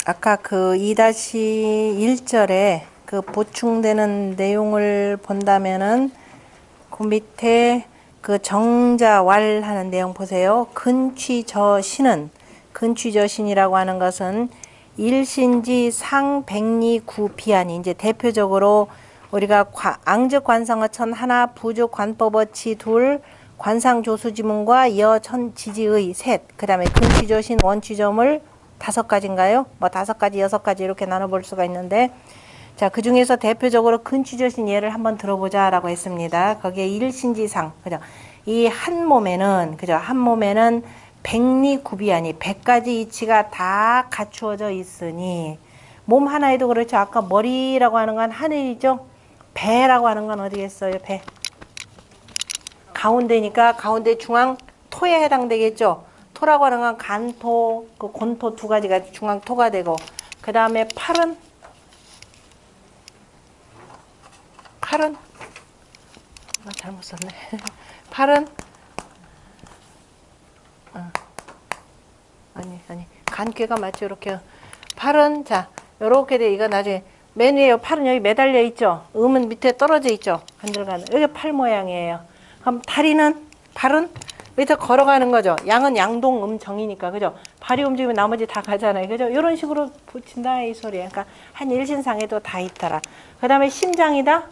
아까 그 2-1절에 그 보충되는 내용을 본다면은 그 밑에 그 정자왈 하는 내용 보세요. 근취저신은, 근취저신이라고 하는 것은 일신지 상백리 구비안이 이제 대표적으로 우리가 앙즉관성어천 하나, 부즉관법어치 둘, 관상조수지문과 여천지지의 셋, 그 다음에 근취저신 원취점을 5가지인가요? 뭐 5가지, 6가지 이렇게 나눠볼 수가 있는데, 자, 그 중에서 대표적으로 근취저신 예를 한번 들어보자라고 했습니다. 거기에 일신지상, 그죠? 이 한 몸에는, 그죠? 한 몸에는 백리구비아니 100가지 이치가 다 갖추어져 있으니, 몸 하나에도 그렇죠. 아까 머리라고 하는 건 하늘이죠. 배라고 하는 건 어디겠어요? 배. 가운데니까 가운데 중앙 토에 해당되겠죠. 토라고 하는 건 간토, 그 곤토 2가지가 중앙 토가 되고, 그 다음에 팔은 잘못 썼네. 팔은 아니 간괴가 맞죠. 이렇게 팔은 자 요렇게 돼. 이거 나중에 맨 위에 팔은 여기 매달려 있죠. 음은 밑에 떨어져 있죠. 간들간들. 여기 팔 모양이에요. 그럼 다리는 팔은 밑에 걸어가는 거죠. 양은 양동 음정이니까 그죠. 발이 움직이면 나머지 다 가잖아요. 그죠. 이런 식으로 붙인다 이 소리예요. 그러니까 한 일신상에도 다 있더라. 그 다음에 심장이다.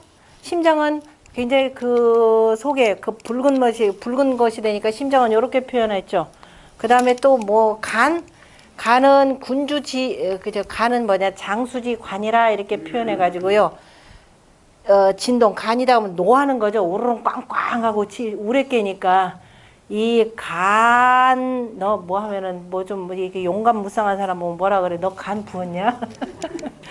심장은 굉장히 그 속에 그 붉은 것이 되니까 심장은 이렇게 표현했죠. 그 다음에 또 뭐 간은 군주지, 그죠. 간은 뭐냐, 장수지 관이라 이렇게 표현해 가지고요. 진동, 간이다 하면 노하는 거죠. 오르릉 꽝꽝 하고 우레 깨니까. 이 간, 너 뭐 하면은 뭐 좀 이렇게 용감 무쌍한 사람 보면 뭐라 그래? 너 간 부었냐?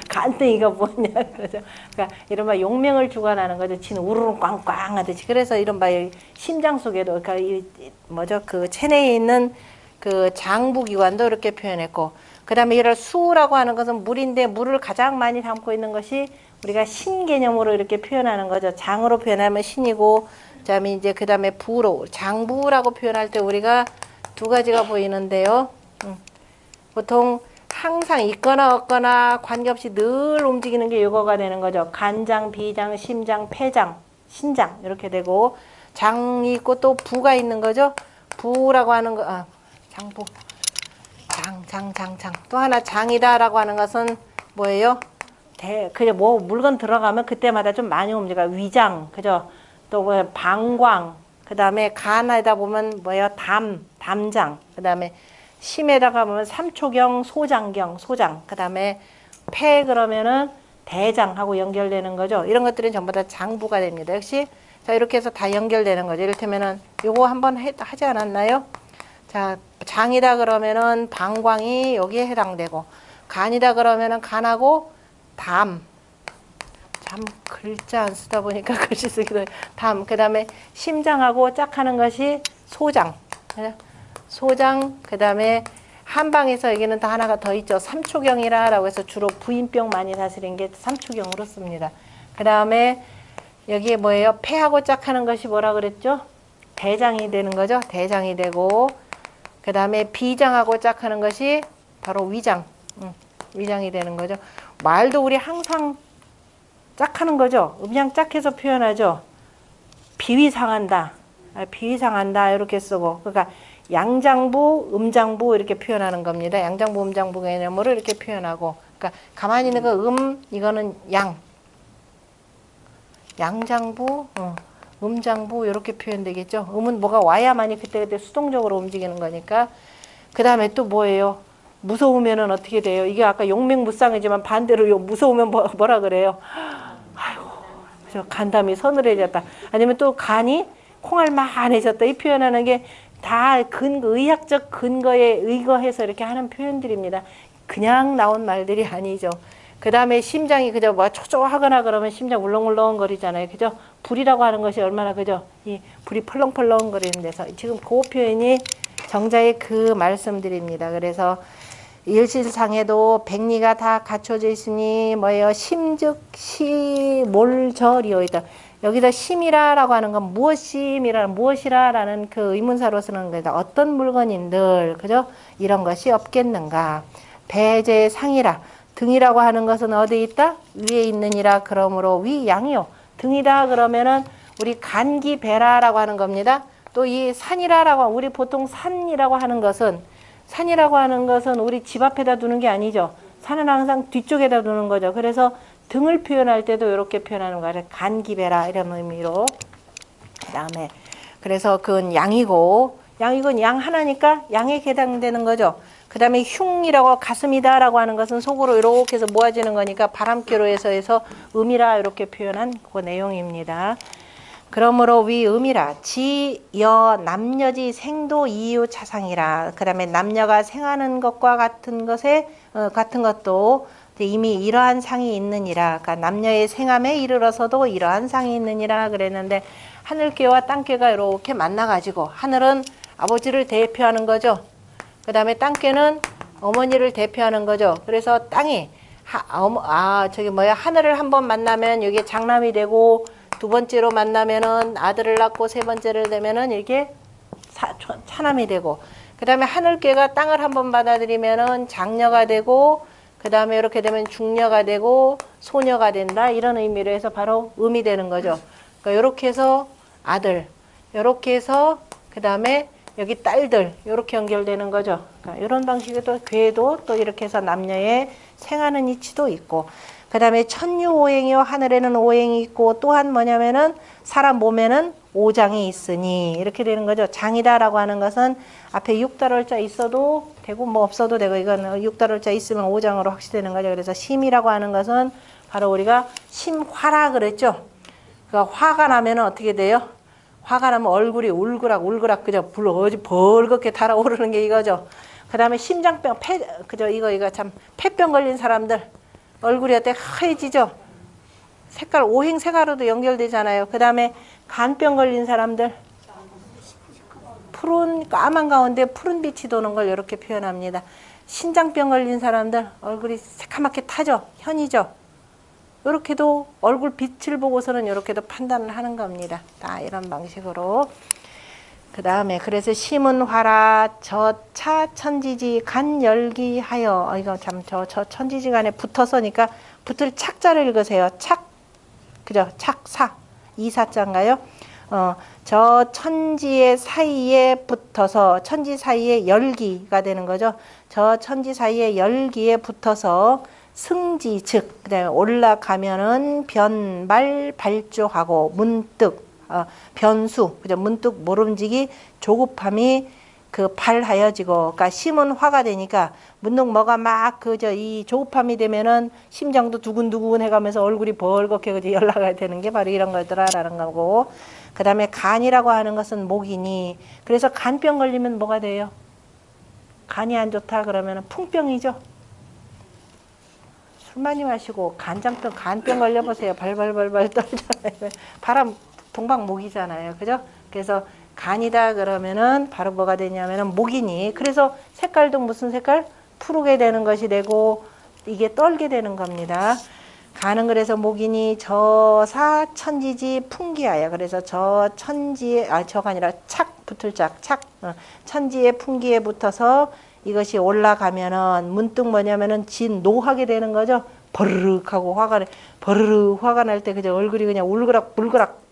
간땡이가 부었냐? 그죠? 그러니까 이른바 용명을 주관하는 거죠. 지는 우르릉 꽝꽝 하듯이. 그래서 이른바 심장 속에도, 그러니까 이 뭐죠? 그 체내에 있는 그 장부기관도 이렇게 표현했고, 그 다음에 이런 수라고 하는 것은 물인데 물을 가장 많이 담고 있는 것이 우리가 신 개념으로 이렇게 표현하는 거죠. 장으로 표현하면 신이고, 그다음에 이제 그 다음에 부로 장부라고 표현할 때 우리가 2가지가 보이는데요. 보통 항상 있거나 없거나 관계없이 늘 움직이는 게 이거가 되는 거죠. 간장, 비장, 심장, 폐장, 신장 이렇게 되고, 장이 있고 또 부가 있는 거죠. 부라고 하는 거, 장부, 장. 또 하나 장이다라고 하는 것은 뭐예요? 그냥 뭐 물건 들어가면 그때마다 좀 많이 움직여요. 위장, 그죠? 또 뭐 방광, 그 다음에 간에다 보면 뭐예요? 담장, 그 다음에 심에다가 보면 삼초경, 소장, 그 다음에 폐 그러면은 대장하고 연결되는 거죠. 이런 것들은 전부 다 장부가 됩니다. 역시 자 이렇게 해서 다 연결되는 거죠. 이를테면은 요거 한번 하지 않았나요? 자, 장이다 그러면은 방광이 여기에 해당되고, 간이다 그러면은 간하고 참 글자 안 쓰다 보니까 글씨 쓰기도 그 다음에 심장하고 짝하는 것이 소장, 그 다음에 한방에서 여기는 다 하나가 더 있죠. 삼초경이라고 해서 주로 부인병 많이 다스린 게 삼초경으로 씁니다. 그 다음에 여기에 뭐예요? 폐하고 짝하는 것이 뭐라 그랬죠? 대장이 되는 거죠. 대장이 되고, 그 다음에 비장하고 짝하는 것이 바로 위장, 위장이 되는 거죠. 말도 우리 항상 짝하는 거죠. 음양 짝해서 표현하죠. 비위상한다, 이렇게 쓰고, 그러니까 양장부, 음장부 이렇게 표현하는 겁니다. 양장부, 음장부 개념으로 이렇게 표현하고, 그러니까 가만히 있는 거 이거는 양장부, 음장부 이렇게 표현되겠죠. 음은 뭐가 와야만이 그때그때 수동적으로 움직이는 거니까. 그 다음에 또 뭐예요? 무서우면은 어떻게 돼요? 이게 아까 용맹무쌍이지만 반대로 무서우면 뭐라 그래요? 아이고, 저 간담이 서늘해졌다. 아니면 또 간이 콩알만해졌다. 이 표현하는 게 다 의학적 근거에 의거해서 이렇게 하는 표현들입니다. 그냥 나온 말들이 아니죠. 그 다음에 심장이 그저 뭐 초조하거나 그러면 심장 울렁울렁 거리잖아요. 그죠? 불이라고 하는 것이 얼마나 그죠? 이 불이 펄렁펄렁 거리는 데서 지금 그 표현이 정자의 그 말씀들입니다. 그래서 일실상에도 백리가 다 갖춰져 있으니 뭐예요? 심즉시 몰절이오이다. 여기서 심이라라고 하는 건 무엇이라라는 그 의문사로 쓰는 거다. 어떤 물건인들, 그죠? 이런 것이 없겠는가. 배제 상이라. 등이라고 하는 것은 어디 있다? 위에 있느니라. 그러므로 위 양이요. 등이다 그러면은 우리 간기배라라고 하는 겁니다. 또 이 산이라고 우리 보통 산이라고 하는 것은 우리 집 앞에다 두는 게 아니죠. 산은 항상 뒤쪽에다 두는 거죠. 그래서 등을 표현할 때도 이렇게 표현하는 거예요. 간기배라 이런 의미로. 그다음에 그래서 그건 양이고 양이건 양 하나니까 양에 해당되는 거죠. 그 다음에 흉이라고 가슴이다라고 하는 것은 속으로 이렇게 해서 모아지는 거니까 바람결로 해서 음이라 이렇게 표현한 그 내용입니다. 그러므로 위 음이라 지여 남녀지 생도 이유 차상이라. 그 다음에 남녀가 생하는 것과 같은 것에 같은 것도 이미 이러한 상이 있느니라. 그러니까 남녀의 생함에 이르러서도 이러한 상이 있느니라 그랬는데 하늘께와 땅께가 이렇게 만나가지고 하늘은 아버지를 대표하는 거죠. 그 다음에 땅께는 어머니를 대표하는 거죠. 그래서 땅이 하늘을 한번 만나면 이게 장남이 되고 두 번째로 만나면은 아들을 낳고 세 번째를 되면은 이게 차남이 되고 그 다음에 하늘께가 땅을 한번 받아들이면은 장녀가 되고 그 다음에 이렇게 되면 중녀가 되고 소녀가 된다 이런 의미로 해서 바로 음이 되는 거죠. 그러니까 이렇게 해서 아들, 이렇게 해서 그 다음에 여기 딸들 이렇게 연결되는 거죠. 그러니까 이런 방식으로 괴도 또 이렇게 해서 남녀의 생하는 이치도 있고 그 다음에 천유오행이요 하늘에는 오행이 있고 또한 뭐냐면은 사람 몸에는 오장이 있으니 이렇게 되는 거죠. 장이다라고 하는 것은 앞에 육달월자 있어도 되고 뭐 없어도 되고 이건 육달월자 있으면 오장으로 확실되는 거죠. 그래서 심이라고 하는 것은 바로 우리가 심화라 그랬죠. 그러니까 화가 나면은 어떻게 돼요? 화가 나면 얼굴이 울그락 그죠? 어지 벌겋게 달아오르는 게 이거죠. 그 다음에 심장병 그죠? 이거 참 폐병 걸린 사람들 얼굴이 어때 하얘지죠. 색깔 오행 색깔로도 연결되잖아요. 그 다음에 간병 걸린 사람들 푸른 까만 가운데 푸른 빛이 도는 걸 이렇게 표현합니다. 신장병 걸린 사람들 얼굴이 새카맣게 타죠. 현이죠. 이렇게도 얼굴 빛을 보고서는 이렇게도 판단을 하는 겁니다. 다 이런 방식으로. 그 다음에 그래서 심은 화라 저차 천지지 간 열기하여 이거 참 저 천지지 간에 붙어서니까 붙을 착자를 읽으세요. 착 그죠? 착사 이사자인가요? 저 천지의 사이에 붙어서 천지 사이에 열기가 되는 거죠. 저 천지 사이에 열기에 붙어서 승지 즉 그다음에 올라가면은 변발 발조하고 문득 변수 그죠 문득 모름지기 조급함이 그 발하여지고 그러니까 심은 화가 되니까 문득 뭐가 막 그저 이 조급함이 되면은 심장도 두근두근 해가면서 얼굴이 벌겋게 그저 연락이 되는 게 바로 이런 거더라라는 거고 그 다음에 간이라고 하는 것은 목이니 그래서 간병 걸리면 뭐가 돼요? 간이 안 좋다 그러면은 풍병이죠. 술 많이 마시고 간병 걸려보세요. 발발발발 떨잖아요. 바람 동방목이잖아요. 그죠? 그래서 간이다 그러면은 바로 뭐가 되냐면은 목이니 그래서 색깔도 무슨 색깔? 푸르게 되는 것이 되고 이게 떨게 되는 겁니다. 간은 그래서 목이니 저사 천지지 풍기하여 그래서 저 천지에 저가 아니라 착 붙을 착 천지의 풍기에 붙어서 이것이 올라가면은 문득 뭐냐면은 진노하게 되는 거죠. 버르륵하고 버르륵 화가 날 때 그저 얼굴이 그냥 울그락 불그락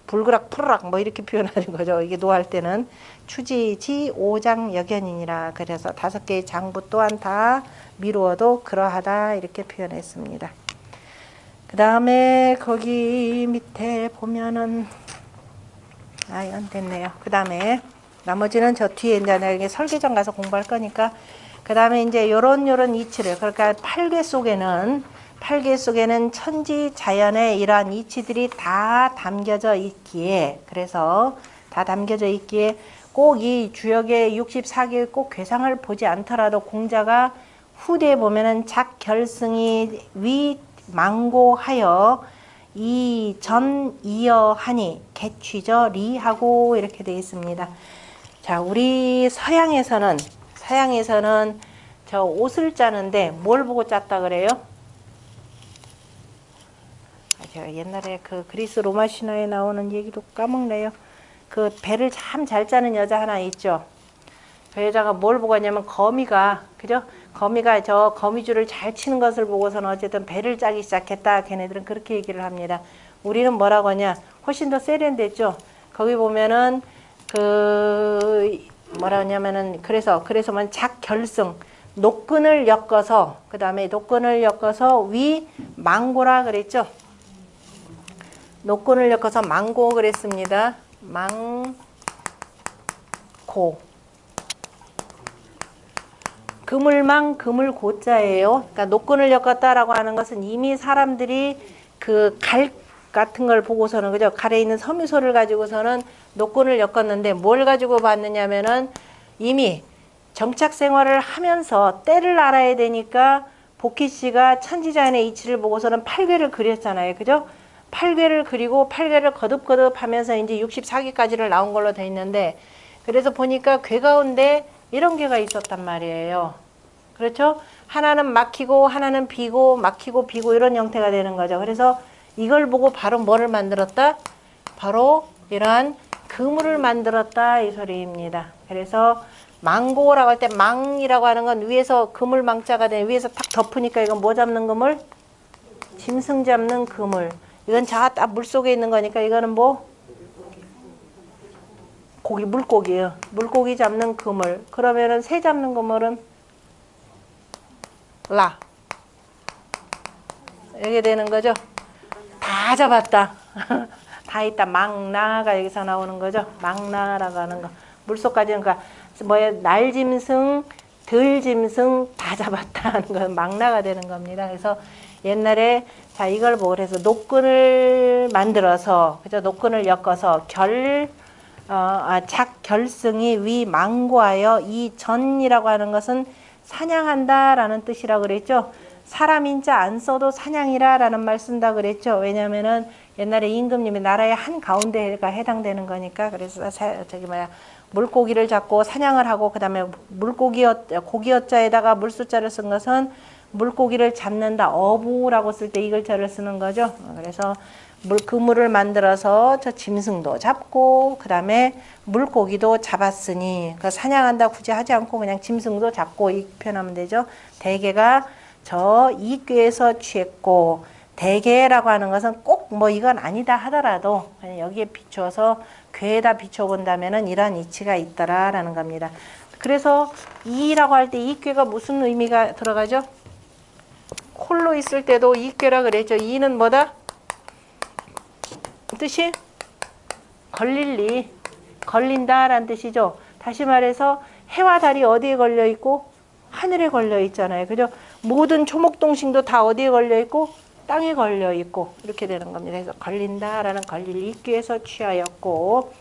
푸르락 뭐 이렇게 표현하는 거죠. 이게 노할 때는 추지지 오장여견이니라. 그래서 5개의 장부 또한 다 미루어도 그러하다 이렇게 표현했습니다. 그 다음에 거기 밑에 보면은 이건 됐네요. 그 다음에 나머지는 저 뒤에 이제 설계전 가서 공부할 거니까 그 다음에 이제 요런 이치를 그러니까 팔괘 속에는 천지 자연의 이러한 이치들이 다 담겨져 있기에 그래서 다 담겨져 있기에 꼭 이 주역의 64개의 꼭 괴상을 보지 않더라도 공자가 후대에 보면은 작결승이 위망고하여 이전 이어하니 개취저 리하고 이렇게 되어 있습니다. 자, 우리 서양에서는 저 옷을 짜는데 뭘 보고 짰다 그래요? 제가 옛날에 그 그리스 로마 신화에 나오는 얘기도 까먹네요. 그 배를 참 잘 짜는 여자 하나 있죠. 여자가 뭘 보고 하냐면 거미가, 그죠? 거미가 저 거미줄을 잘 치는 것을 보고서는 어쨌든 배를 짜기 시작했다. 걔네들은 그렇게 얘기를 합니다. 우리는 뭐라고 하냐? 훨씬 더 세련됐죠? 거기 보면은 그 뭐라 하냐면은 그래서만 작결승 노끈을 엮어서 그 다음에 노끈을 엮어서 위 망고라 그랬죠? 노끈을 엮어서 망고 그랬습니다. 망고. 그물망 그물고자예요. 그러니까 노끈을 엮었다라고 하는 것은 이미 사람들이 그 갈 같은 걸 보고서는, 그죠? 갈에 있는 섬유소를 가지고서는 노끈을 엮었는데 뭘 가지고 봤느냐면은 이미 정착 생활을 하면서 때를 알아야 되니까 복희 씨가 천지자연의 이치를 보고서는 8괴를 그렸잖아요. 그죠? 8괴를 그리고 8괴를 거듭거듭 하면서 이제 64괴까지를 나온 걸로 돼 있는데, 그래서 보니까 괴 가운데 이런 괴가 있었단 말이에요. 그렇죠? 하나는 막히고 하나는 비고 막히고 비고 이런 형태가 되는 거죠. 그래서 이걸 보고 바로 뭐를 만들었다? 바로 이러한 그물을 만들었다 이 소리입니다. 그래서 망고라고 할 때 망이라고 하는 건 위에서 그물 망자가 돼 위에서 탁 덮으니까 이건 뭐 잡는 그물? 짐승 잡는 그물. 이건 자 딱 물속에 있는 거니까 이거는 뭐? 고기, 물고기예요. 물고기 잡는 그물. 그러면은 새 잡는 그물은 라. 이렇게 되는 거죠. 다 잡았다. 다 있다. 망나가 여기서 나오는 거죠. 망나라고 하는 거. 물속까지는 그러니까 뭐야 날짐승, 들짐승 다 잡았다 하는 건 망나가 되는 겁니다. 그래서 옛날에 자 이걸 보고 그래서 노끈을 만들어서 그죠? 노끈을 엮어서 작결승이 위 망고하여 이 전이라고 하는 것은 사냥한다라는 뜻이라고 그랬죠. 사람인자 안 써도 사냥이라라는 말 쓴다 그랬죠. 왜냐면은 옛날에 임금님이 나라의 한 가운데가 해당되는 거니까. 그래서 물고기를 잡고 사냥을 하고 그다음에 고기어자에다가 물수자를 쓴 것은 물고기를 잡는다 어부라고 쓸 때 이 글자를 쓰는 거죠. 그래서 그물을 만들어서 저 짐승도 잡고 그다음에 물고기도 잡았으니 그 사냥한다 굳이 하지 않고 그냥 짐승도 잡고 이 표현하면 되죠. 대개가 저 이괴에서 취했고 대개라고 하는 것은 꼭 뭐 이건 아니다 하더라도 그냥 여기에 비추어서 괴에다 비춰본다면은 이러한 이치가 있더라라는 겁니다. 그래서 이라고 할 때 이괴가 무슨 의미가 들어가죠? 홀로 있을 때도 이괴라 그랬죠. 이는 뭐다? 뜻이 걸릴리, 걸린다라는 뜻이죠. 다시 말해서 해와 달이 어디에 걸려 있고 하늘에 걸려 있잖아요. 그죠? 모든 초목동식도 다 어디에 걸려 있고 땅에 걸려 있고 이렇게 되는 겁니다. 그래서 걸린다라는 걸릴 이귀에서 취하였고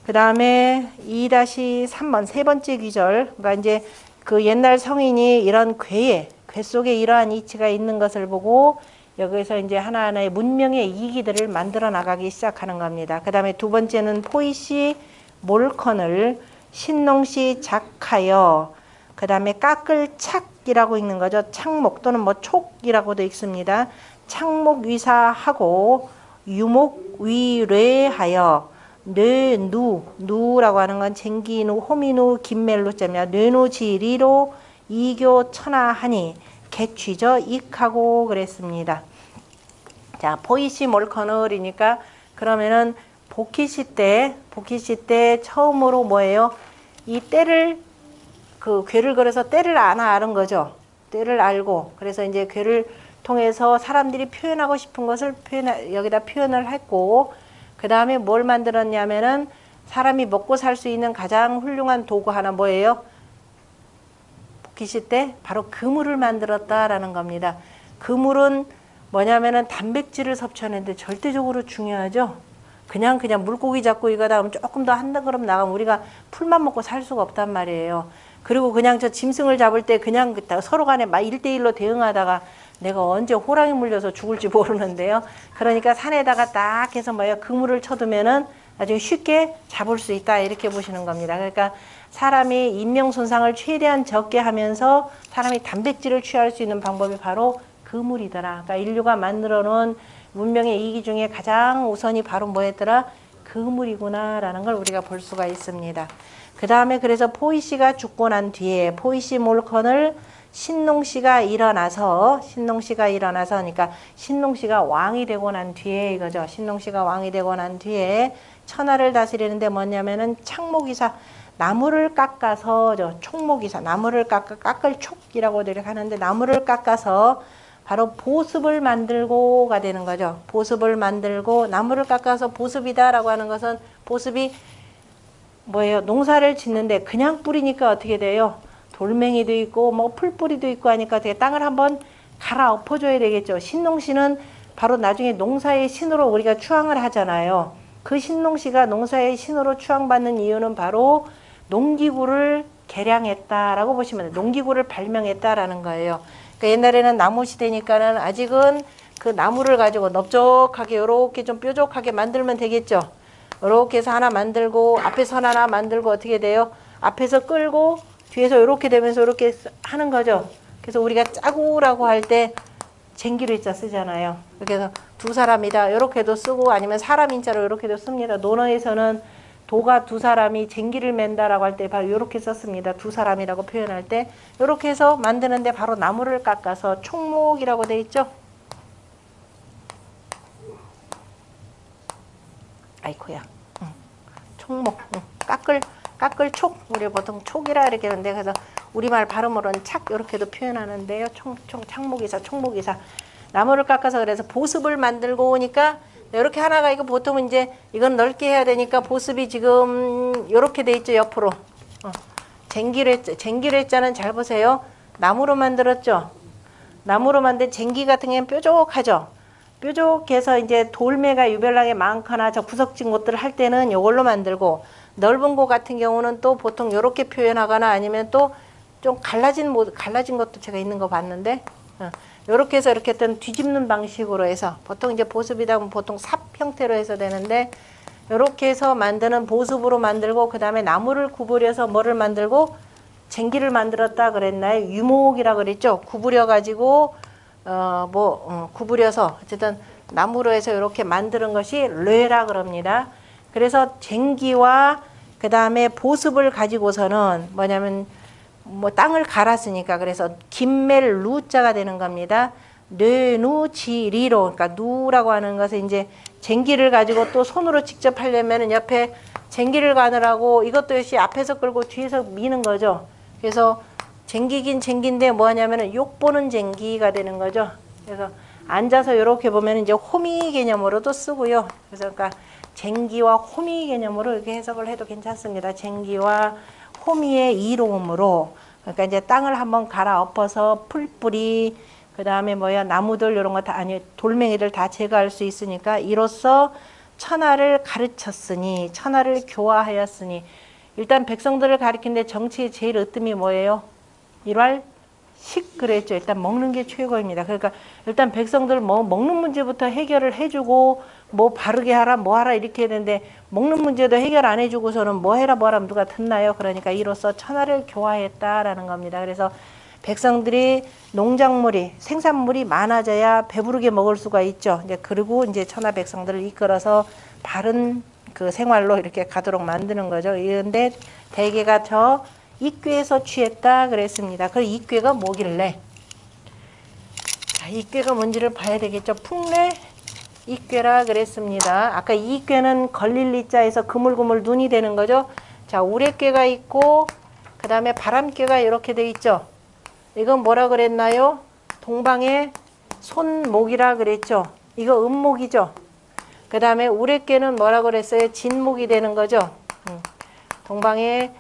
그 다음에 2-3번 세 번째 귀절 그러니까 이제 그 옛날 성인이 이런 괴 속에 이러한 이치가 있는 것을 보고 여기서 이제 하나하나의 문명의 이기들을 만들어 나가기 시작하는 겁니다. 그 다음에 두 번째는 포이시 몰컨을 신농시 작하여 그 다음에 깎을 착이라고 읽는 거죠. 창목 또는 뭐 촉이라고도 읽습니다. 창목 위사하고 유목 위례하여 누라고 하는 건 쟁기누 호미누 김멜루자며 뇌누지리로 이교 천하하니 개취저 익하고 그랬습니다. 자 포이시 몰커널이니까 그러면은 복희시 때 처음으로 뭐예요? 이 때를 그 괴를 걸어서 때를 아는 거죠. 때를 알고 그래서 이제 괴를 통해서 사람들이 표현하고 싶은 것을 여기다 표현을 했고 그 다음에 뭘 만들었냐면은 사람이 먹고 살 수 있는 가장 훌륭한 도구 하나 뭐예요? 복희시 때 바로 그물을 만들었다라는 겁니다. 그물은 뭐냐면은 단백질을 섭취하는데 절대적으로 중요하죠. 그냥 물고기 잡고 이거 다음 조금 더 한다 그러면 나가면 우리가 풀만 먹고 살 수가 없단 말이에요. 그리고 그냥 저 짐승을 잡을 때 그냥 서로 간에 막 1대1로 대응하다가 내가 언제 호랑이 물려서 죽을지 모르는데요. 그러니까 산에다가 딱 해서 뭐예요? 그물을 쳐두면은 나중에 쉽게 잡을 수 있다 이렇게 보시는 겁니다. 그러니까 사람이 인명 손상을 최대한 적게 하면서 사람이 단백질을 취할 수 있는 방법이 바로 그물이더라. 그러니까 인류가 만들어 놓은 문명의 이기 중에 가장 우선이 바로 뭐였더라? 그물이구나라는 걸 우리가 볼 수가 있습니다. 그 다음에 그래서 포이씨가 죽고 난 뒤에 포이씨 몰컨을 신농씨가 일어나서 그러니까 신농씨가 왕이 되고 난 뒤에 이거죠. 신농씨가 왕이 되고 난 뒤에 천하를 다스리는데 뭐냐면은 창목이사 나무를 깎아서 촉목이사 나무를 깎을 촉이라고들 하는데 나무를 깎아서 바로 보습을 만들고가 되는 거죠. 보습을 만들고 나무를 깎아서 보습이다라고 하는 것은 보습이 뭐예요? 농사를 짓는데 그냥 뿌리니까 어떻게 돼요? 돌멩이도 있고 뭐 풀뿌리도 있고 하니까 되게 땅을 한번 갈아엎어줘야 되겠죠. 신농씨는 바로 나중에 농사의 신으로 우리가 추앙을 하잖아요. 그 신농씨가 농사의 신으로 추앙받는 이유는 바로 농기구를 개량했다라고 보시면 돼요. 농기구를 발명했다라는 거예요. 그러니까 옛날에는 나무 시대니까는 아직은 그 나무를 가지고 넓적하게 이렇게 좀 뾰족하게 만들면 되겠죠. 이렇게 해서 하나 만들고 앞에서 하나 만들고 어떻게 돼요? 앞에서 끌고 뒤에서 이렇게 되면서 이렇게 하는 거죠. 그래서 우리가 짜구라고 할 때 쟁기를 쓰잖아요. 그래서 두 사람이다 이렇게도 쓰고 아니면 사람 인자로 이렇게도 씁니다. 논어에서는 도가 두 사람이 쟁기를 맨다라고 할 때 바로 이렇게 썼습니다. 두 사람이라고 표현할 때 이렇게 해서 만드는데 바로 나무를 깎아서 촉목이라고 돼 있죠. 아이쿠야. 촉목. 깎을 촉. 우리 보통 촉이라 이렇게 하는데 그래서 우리말 발음으로는 착 이렇게도 표현하는데요. 창목이사, 촉목이사. 나무를 깎아서 그래서 보습을 만들고 오니까 이렇게 하나가 이거 보통은 이제 이건 넓게 해야 되니까 보습이 지금 이렇게 돼 있죠. 옆으로. 쟁기뢰자는 잘 보세요. 나무로 만들었죠. 나무로 만든 쟁기 같은 경우는 뾰족하죠. 뾰족해서 이제 돌매가 유별나게 많거나 저 구석진 곳들을 할 때는 이걸로 만들고 넓은 곳 같은 경우는 또 보통 이렇게 표현하거나 아니면 또 좀 갈라진 것도 제가 있는 거 봤는데 이렇게 해서 이렇게 어떤 뒤집는 방식으로 해서 보통 이제 보습이다 보면 보통 삽 형태로 해서 되는데 이렇게 해서 만드는 보습으로 만들고 그 다음에 나무를 구부려서 뭐를 만들고 쟁기를 만들었다 그랬나요? 유목이라 그랬죠. 구부려 가지고 구부려서 어쨌든 나무로 해서 이렇게 만드는 것이 뢰라 그럽니다. 그래서 쟁기와 그 다음에 보습을 가지고서는 뭐냐면 땅을 갈았으니까 그래서 김멜 루자가 되는 겁니다. 뇌누지리로 그러니까 누라고 하는 것은 이제 쟁기를 가지고 또 손으로 직접 하려면은 옆에 쟁기를 가느라고 이것도 역시 앞에서 끌고 뒤에서 미는 거죠. 그래서 쟁기긴 쟁기인데 뭐 하냐면은 욕보는 쟁기가 되는 거죠. 그래서 앉아서 이렇게 보면 이제 호미 개념으로도 쓰고요. 그래서 그러니까 쟁기와 호미 개념으로 이렇게 해석을 해도 괜찮습니다. 쟁기와 호미의 이로움으로 그러니까 이제 땅을 한번 갈아엎어서 풀뿌리 그 다음에 나무들 이런 거 다 아니 돌멩이들 다 제거할 수 있으니까 이로써 천하를 가르쳤으니 천하를 교화하였으니 일단 백성들을 가리키는데 정치의 제일 으뜸이 뭐예요? 일활식 그랬죠. 일단 먹는 게 최고입니다. 그러니까 일단 백성들 먹는 문제부터 해결을 해주고 바르게 하라 뭐 하라 이렇게 했는데 먹는 문제도 해결 안 해주고서는 뭐 해라 뭐 하라 누가 듣나요? 그러니까 이로써 천하를 교화했다라는 겁니다. 그래서 백성들이 농작물이 생산물이 많아져야 배부르게 먹을 수가 있죠. 이제 그리고 이제 천하 백성들을 이끌어서 바른 그 생활로 이렇게 가도록 만드는 거죠. 그런데 대개가 저 이꾀에서 취했다 그랬습니다. 그 이꾀가 뭐길래? 자, 이꾀가 뭔지를 봐야 되겠죠. 풍래 이꾀라 그랬습니다. 아까 이꾀는 걸릴 이자에서 그물그물 눈이 되는 거죠. 자, 우레꾀가 있고 그 다음에 바람꾀가 이렇게 돼 있죠. 이건 뭐라 그랬나요? 동방의 손목이라 그랬죠. 이거 음목이죠. 그 다음에 우레꾀는 뭐라 그랬어요? 진목이 되는 거죠. 동방의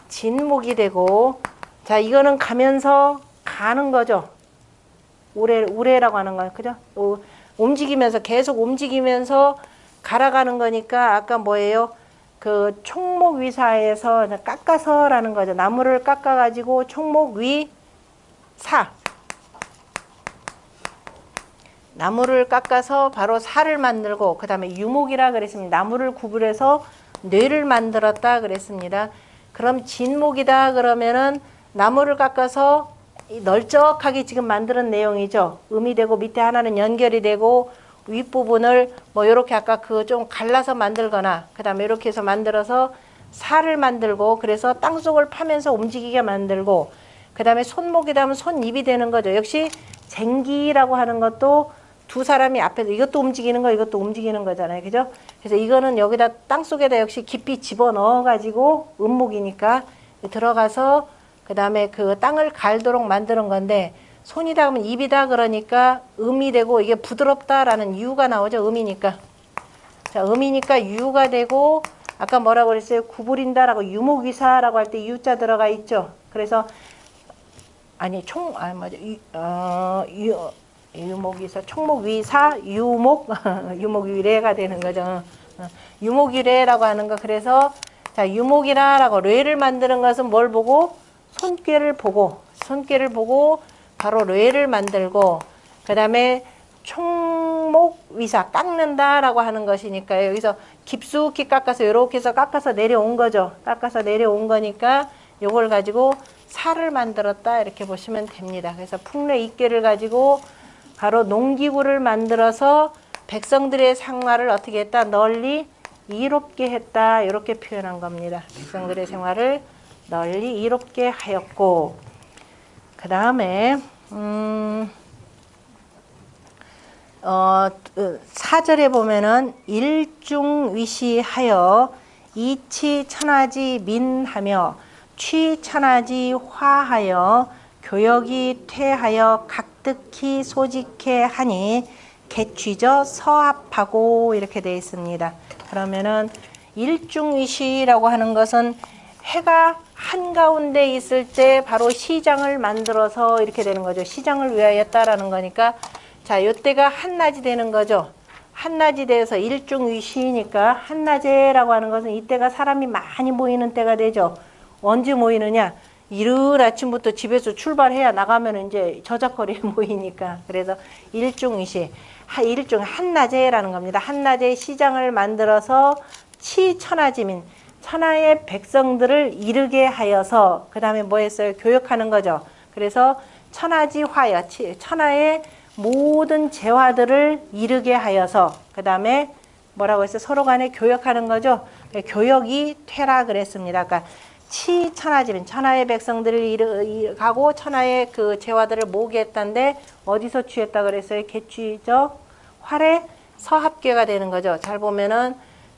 진목이 되고 자 이거는 가면서 가는 거죠. 우레라고 하는 거예요. 그죠? 움직이면서 계속 움직이면서 갈아가는 거니까 아까 뭐예요? 그 촉목위사에서 깎아서라는 거죠. 나무를 깎아가지고 촉목위사 나무를 깎아서 바로 살을 만들고 그 다음에 유목이라 그랬습니다. 나무를 구부려서 뇌를 만들었다 그랬습니다. 그럼 진목이다 그러면은 나무를 깎아서 널쩍하게 지금 만드는 내용이죠. 음이 되고 밑에 하나는 연결이 되고 윗부분을 이렇게 아까 그 좀 갈라서 만들거나 그 다음에 이렇게 해서 만들어서 살을 만들고 그래서 땅속을 파면서 움직이게 만들고 그 다음에 손목이다 하면 손입이 되는 거죠. 역시 쟁기라고 하는 것도 두 사람이 앞에서 이것도 움직이는 거 이것도 움직이는 거잖아요. 그죠? 그래서 이거는 여기다 땅속에다 역시 깊이 집어넣어 가지고 음목이니까 들어가서 그 다음에 그 땅을 갈도록 만드는 건데 손이다 하면 입이다 그러니까 음이 되고 이게 부드럽다라는 유가 나오죠. 음이니까. 자, 음이니까 유가 되고 아까 뭐라고 그랬어요? 구부린다라고 유목위사라고 할 때 유자 들어가 있죠. 그래서 아니 맞아. 유목위사, 총목위사, 유목, 유목위례가 되는 거죠. 유목위례라고 하는 거. 그래서 자, 유목이라라고 뇌를 만드는 것은 뭘 보고? 손꾀를 보고 바로 뇌를 만들고 그 다음에 총목위사, 깎는다라고 하는 것이니까요. 여기서 깊숙이 깎아서 이렇게 해서 깎아서 내려온 거죠. 깎아서 내려온 거니까 요걸 가지고 살을 만들었다 이렇게 보시면 됩니다. 그래서 풍래 이깨를 가지고 바로 농기구를 만들어서 백성들의 생활을 어떻게 했다? 널리 이롭게 했다. 이렇게 표현한 겁니다. 백성들의 생활을 널리 이롭게 하였고 그 다음에 4절에 보면은 일중위시하여 이치천하지 민하며 취천하지 화하여 교역이 퇴하여 각득히 소직해 하니 개취저 서합하고 이렇게 되어 있습니다. 그러면은 일중위시라고 하는 것은 해가 한가운데 있을 때 바로 시장을 만들어서 이렇게 되는 거죠. 시장을 위하였다라는 거니까 자, 요때가 한낮이 되는 거죠. 한낮이 돼서 일중위시니까 한낮에라고 하는 것은 이때가 사람이 많이 모이는 때가 되죠. 언제 모이느냐? 이른 아침부터 집에서 출발해야 나가면 이제 저작거리에 모이니까. 그래서 일중위시, 일중 한낮에라는 겁니다. 한낮에 시장을 만들어서 치천하지민, 천하의 백성들을 이르게 하여서 그 다음에 뭐 했어요? 교역하는 거죠. 그래서 천하지화여, 천하의 모든 재화들을 이르게 하여서 그 다음에 뭐라고 했어요? 서로 간에 교역하는 거죠. 교역이 퇴라 그랬습니다. 그러니까 치천하지민, 천하의 백성들을 가고 천하의 그 재화들을 모으게 했다는데 어디서 취했다 그랬어요? 개취적 활의 서합괴가 되는 거죠. 잘 보면은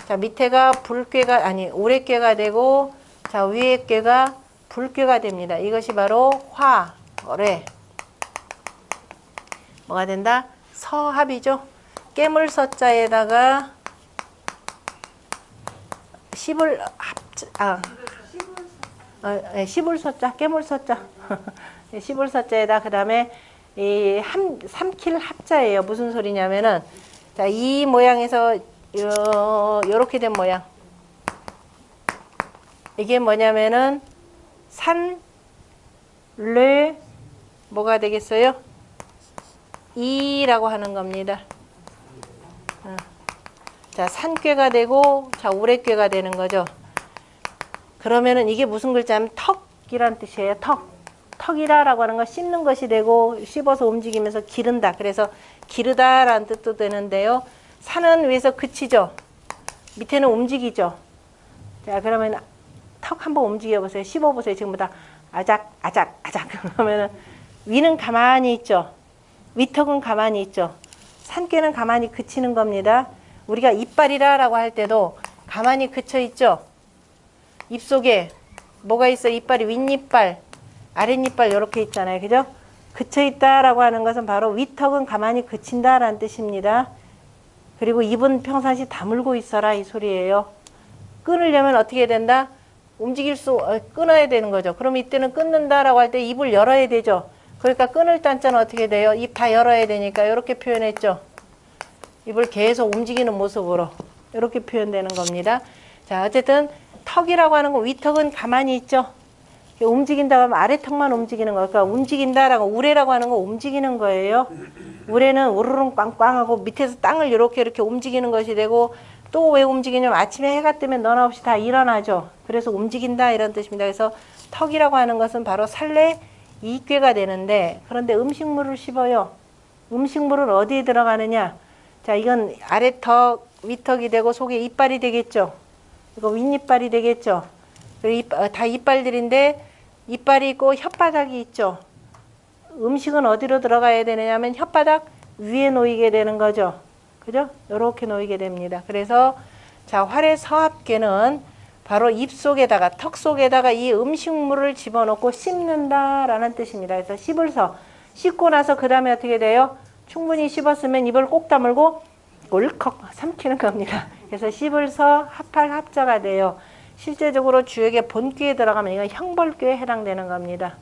자, 밑에가 불괴가 아니 오랫괴가 되고 자, 위에 괴가 불괴가 됩니다. 이것이 바로 화래 뭐가 된다? 서합이죠. 깨물 서자에다가 십을 십을 서자, 깨물 서자. 십을 서자에다 그다음에 이 삼킬 합자예요. 무슨 소리냐면은 자, 이 모양에서 요렇게 된 모양. 이게 뭐냐면은 산, 뢰, 뭐가 되겠어요? 이라고 하는 겁니다. 자, 산꾀가 되고, 자, 우레꾀가 되는 거죠. 그러면은 이게 무슨 글자냐면 턱이란 뜻이에요. 턱. 턱이라라고 하는 건 씹는 것이 되고, 씹어서 움직이면서 기른다. 그래서 기르다라는 뜻도 되는데요. 산은 위에서 그치죠. 밑에는 움직이죠. 자, 그러면 턱 한번 움직여 보세요. 씹어 보세요. 지금부터 아작, 아작, 아작. 그러면은 위는 가만히 있죠. 위턱은 가만히 있죠. 산꾀는 가만히 그치는 겁니다. 우리가 이빨이라고 할 때도 가만히 그쳐 있죠. 입속에 뭐가 있어? 이빨이 윗이빨, 아랫이빨 이렇게 있잖아요. 그죠? 그쳐 있다라고 하는 것은 바로 위턱은 가만히 그친다라는 뜻입니다. 그리고 입은 평상시 다물고 있어라 이 소리예요. 끊으려면 어떻게 된다? 끊어야 되는 거죠. 그럼 이때는 끊는다라고 할 때 입을 열어야 되죠. 그러니까 끊을 단자는 어떻게 돼요? 입 다 열어야 되니까 이렇게 표현했죠. 입을 계속 움직이는 모습으로 이렇게 표현되는 겁니다. 자, 어쨌든 턱이라고 하는 거 위턱은 가만히 있죠. 움직인다고 하면 아래턱만 움직이는 거. 그러니까 움직인다라고 우레라고 하는 거 움직이는 거예요. 우레는 우르릉 꽝꽝하고 밑에서 땅을 이렇게 움직이는 것이 되고 또 왜 움직이냐면 아침에 해가 뜨면 너나 없이 다 일어나죠. 그래서 움직인다 이런 뜻입니다. 그래서 턱이라고 하는 것은 바로 살래 이꾀가 되는데 그런데 음식물을 씹어요. 음식물은 어디에 들어가느냐? 자, 이건 아래턱, 위턱이 되고 속에 이빨이 되겠죠. 이거 윗이빨이 되겠죠. 다 이빨들인데 이빨이 있고 혓바닥이 있죠. 음식은 어디로 들어가야 되느냐면 혓바닥 위에 놓이게 되는 거죠. 그죠? 이렇게 놓이게 됩니다. 그래서 자, 활의 서합계는 바로 입 속에다가 턱 속에다가 이 음식물을 집어넣고 씹는다라는 뜻입니다. 그래서 씹을 서 씹고 나서 그 다음에 어떻게 돼요? 충분히 씹었으면 입을 꼭 다물고 꿀컥 삼키는 겁니다. 그래서 씹을 서 합할 합자가 돼요. 실제적으로 주역의 본귀에 들어가면 이건 형벌귀에 해당되는 겁니다.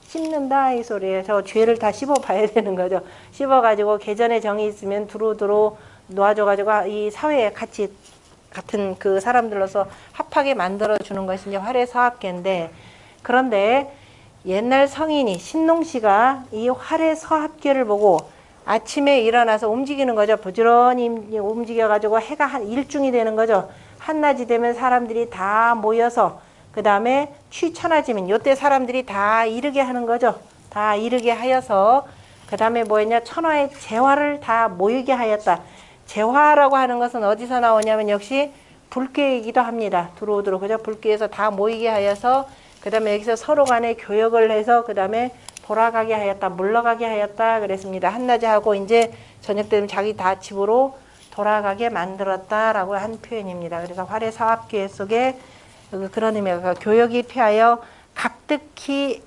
씹는다 이 소리에서 죄를 다 씹어봐야 되는 거죠. 씹어가지고 개전에 정이 있으면 두루두루 놓아줘가지고 이 사회에 같이 같은 그 사람들로서 합하게 만들어주는 것이 이제 활의 서합계인데, 그런데 옛날 성인이 신농씨가 이 활의 서합계를 보고 아침에 일어나서 움직이는 거죠. 부지런히 움직여가지고 해가 한 일중이 되는 거죠. 한낮이 되면 사람들이 다 모여서 그 다음에 취천하지면 요때 사람들이 다 이르게 하는 거죠. 다 이르게 하여서 그 다음에 뭐였냐, 천하의 재화를 다 모이게 하였다. 재화라고 하는 것은 어디서 나오냐면 역시 불교이기도 합니다. 두루두루 그죠? 불교에서 다 모이게 하여서 그 다음에 여기서 서로 간에 교역을 해서 그 다음에 돌아가게 하였다, 물러가게 하였다 그랬습니다. 한낮에 하고 이제 저녁 되면 자기 다 집으로 돌아가게 만들었다라고 한 표현입니다. 그래서 활의 서합계 속에 그런 의미가 교역이 피하여 각득히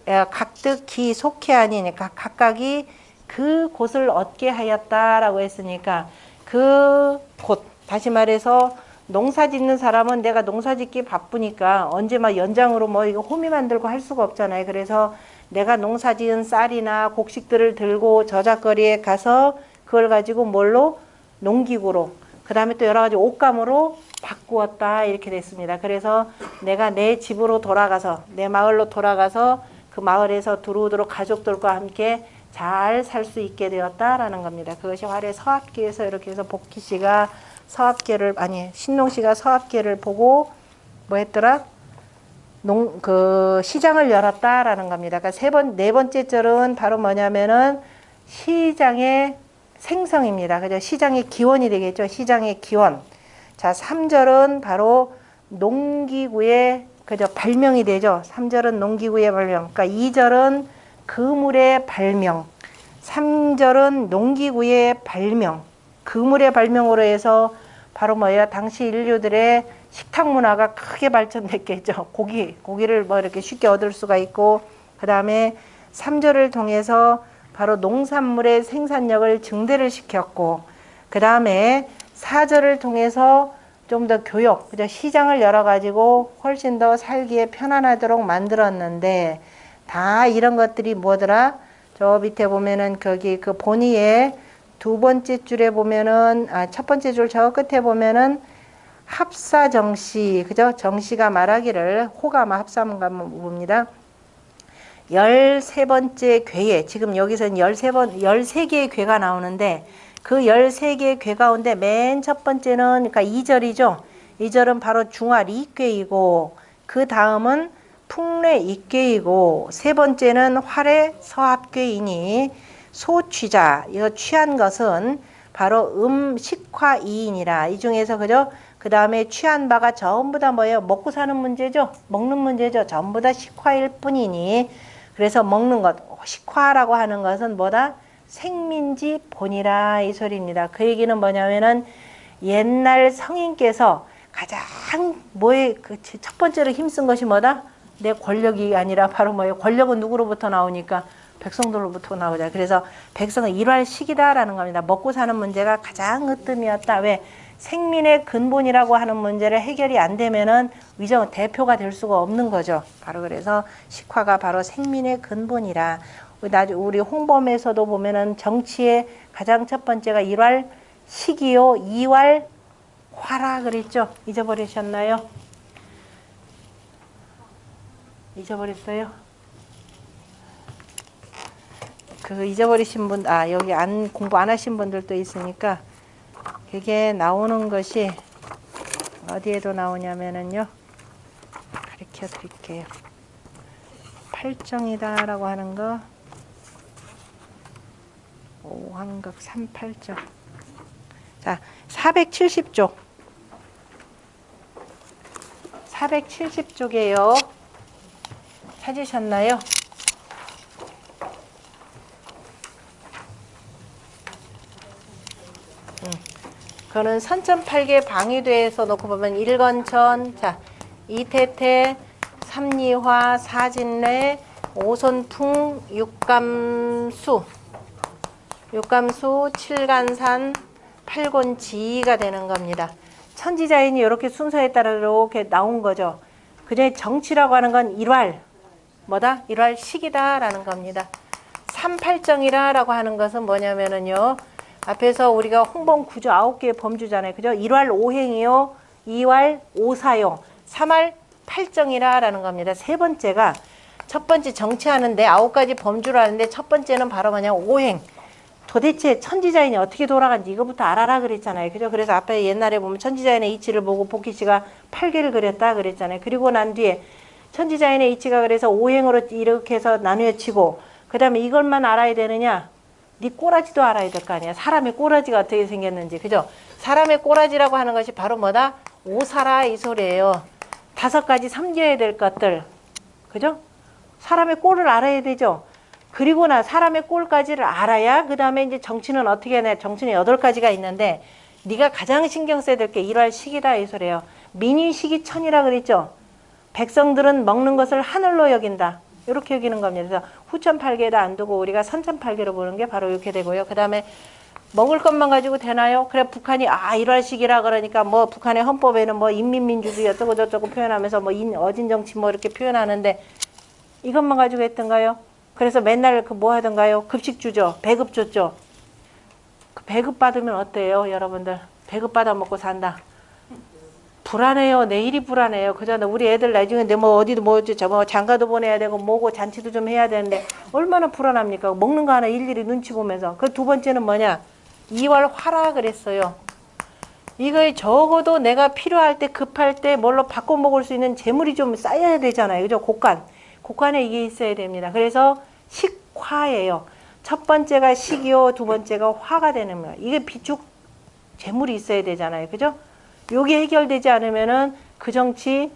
속해 아니니까 각각이 그 곳을 얻게 하였다라고 했으니까 그 곳, 다시 말해서 농사 짓는 사람은 내가 농사 짓기 바쁘니까 언제 막 연장으로 뭐 이거 호미 만들고 할 수가 없잖아요. 그래서 내가 농사 지은 쌀이나 곡식들을 들고 저작거리에 가서 그걸 가지고 뭘로? 농기구로, 그 다음에 또 여러 가지 옷감으로 바꾸었다 이렇게 됐습니다. 그래서 내가 내 집으로 돌아가서 내 마을로 돌아가서 그 마을에서 두루두루 가족들과 함께 잘 살 수 있게 되었다라는 겁니다. 그것이 활의 서합계에서 이렇게 해서 복희씨가 신농씨가 서합계를 보고 뭐 했더라? 시장을 열었다라는 겁니다. 그러니까 네 번째 절은 바로 뭐냐면은 시장의 생성입니다. 그죠? 시장의 기원이 되겠죠. 시장의 기원. 자, 3절은 바로 농기구의 그죠? 발명이 되죠. 3절은 농기구의 발명. 그러니까 2절은 그물의 발명. 3절은 농기구의 발명. 그물의 발명으로 해서 바로 뭐예요? 당시 인류들의 식탁 문화가 크게 발전됐겠죠. 고기를 뭐 이렇게 쉽게 얻을 수가 있고, 그 다음에 3절을 통해서 바로 농산물의 생산력을 증대를 시켰고, 그 다음에 4절을 통해서 좀 더 교역, 그죠? 시장을 열어가지고 훨씬 더 살기에 편안하도록 만들었는데, 다 이런 것들이 뭐더라? 저 밑에 보면은 거기 그 본의의 두 번째 줄에 보면은, 첫 번째 줄 저 끝에 보면은 합사정시, 그죠? 정시가 말하기를, 호가 합사문가 봅니다. 13번째 괴에, 지금 여기서는 13개의 괴가 나오는데, 그 13개의 괴 가운데 맨 첫 번째는, 그러니까 2절이죠. 2절은 바로 중화리괴이고, 그 다음은 풍례이괴이고, 세 번째는 활의 서합괴이니, 소취자, 이거 취한 것은 바로 식화이인이라. 이 중에서 그죠? 그 다음에 취한 바가 전부 다 뭐예요? 먹고 사는 문제죠? 먹는 문제죠? 전부 다 식화일 뿐이니, 그래서 먹는 것, 식화라고 하는 것은 뭐다? 생민지 본이라 이 소리입니다. 그 얘기는 뭐냐면은 옛날 성인께서 가장 첫 번째로 힘쓴 것이 뭐다? 내 권력이 아니라 바로 뭐예요? 권력은 누구로부터 나오니까? 백성들로부터 나오자. 그래서 백성은 일활식이다라는 겁니다. 먹고 사는 문제가 가장 으뜸이었다. 왜? 생민의 근본이라고 하는 문제를 해결이 안 되면은 위정은 대표가 될 수가 없는 거죠. 바로 그래서 식화가 바로 생민의 근본이라. 우리 홍범에서도 보면은 정치의 가장 첫 번째가 일활식이요, 이활화라 그랬죠. 잊어버리셨나요? 잊어버렸어요? 잊어버리신 분, 여기 공부 안 하신 분들도 있으니까, 그게 나오는 것이 어디에도 나오냐면은요, 가르쳐 드릴게요. 팔정이다라고 하는 거, 5환극 38정. 자, 470쪽. 470쪽이에요. 찾으셨나요? 그거는 선천팔계 방위대에서 놓고 보면 일건천, 자, 이태태, 삼리화, 사진례, 오손풍, 육감수, 칠간산, 팔곤지가 되는 겁니다. 천지자인이 이렇게 순서에 따라 이렇게 나온 거죠. 그중에 정치라고 하는 건 일활, 뭐다? 일활식이다라는 겁니다. 삼팔정이라고 하는 것은 뭐냐면은요. 앞에서 우리가 홍범 구조 9개의 범주잖아요. 그죠? 1활 5행이요. 2활 5사요. 3활 8정이라는 겁니다. 세 번째가 첫 번째 정치하는데 9가지 범주를 하는데 첫 번째는 바로 뭐냐? 5행. 도대체 천지자인이 어떻게 돌아간지 이거부터 알아라 그랬잖아요. 그죠? 그래서 앞에 옛날에 보면 천지자인의 이치를 보고 복희 씨가 8개를 그렸다 그랬잖아요. 그리고 난 뒤에 천지자인의 이치가 그래서 5행으로 이렇게 해서 나누어지고 그 다음에 이것만 알아야 되느냐? 네 꼬라지도 알아야 될 거 아니야. 사람의 꼬라지가 어떻게 생겼는지. 그죠? 사람의 꼬라지라고 하는 것이 바로 뭐다? 오사라 이 소리예요. 5가지 섬겨야 될 것들. 그죠? 사람의 꼴을 알아야 되죠. 그리고 나 사람의 꼴까지를 알아야 그 다음에 이제 정치는 어떻게 하냐. 정치는 8가지가 있는데 네가 가장 신경 써야 될 게 일활식이다 이 소리예요. 민의식이천이라 그랬죠. 백성들은 먹는 것을 하늘로 여긴다. 이렇게 여기는 겁니다. 그래서 후천팔계에다 안 두고 우리가 선천팔계로 보는 게 바로 이렇게 되고요. 그 다음에 먹을 것만 가지고 되나요? 그래 북한이 일활식이라 그러니까 뭐 북한의 헌법에는 뭐 인민민주주의 어쩌고 저쩌고 표현하면서 뭐 어진정치 뭐 이렇게 표현하는데 이것만 가지고 했던가요? 그래서 맨날 그 뭐 하던가요? 급식 주죠. 배급 줬죠. 그 배급 받으면 어때요, 여러분들? 배급 받아 먹고 산다. 불안해요. 내일이 불안해요. 그저 우리 애들 나중에 뭐 어디도 뭐 장가도 보내야 되고 뭐고 잔치도 좀 해야 되는데 얼마나 불안합니까? 먹는 거 하나 일일이 눈치 보면서. 그 두 번째는 뭐냐? 2월 화라 그랬어요. 이걸 적어도 내가 필요할 때 급할 때 뭘로 바꿔 먹을 수 있는 재물이 좀 쌓여야 되잖아요. 그죠? 곡간에 이게 있어야 됩니다. 그래서 식화예요. 첫 번째가 식이요, 두 번째가 화가 되는 거예요. 이게 비축 재물이 있어야 되잖아요. 그죠? 요게 해결되지 않으면은 그 정치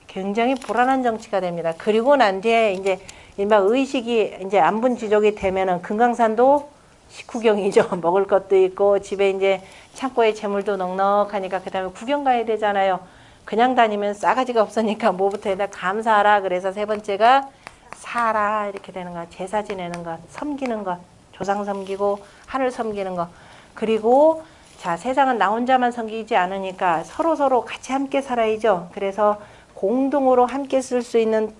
굉장히 불안한 정치가 됩니다. 그리고 난 뒤에 이제 일반 의식이 이제 안분지족이 되면은 금강산도 식후경이죠. 먹을 것도 있고 집에 이제 창고에 재물도 넉넉하니까 그 다음에 구경 가야 되잖아요. 그냥 다니면 싸가지가 없으니까 뭐부터 해다 감사하라. 그래서 세 번째가 사라 이렇게 되는 거. 제사 지내는 것, 섬기는 것, 조상 섬기고 하늘 섬기는 것. 그리고 자, 세상은 나 혼자만 섬기지 않으니까 서로 같이 함께 살아야죠. 그래서 공동으로 함께 쓸 수 있는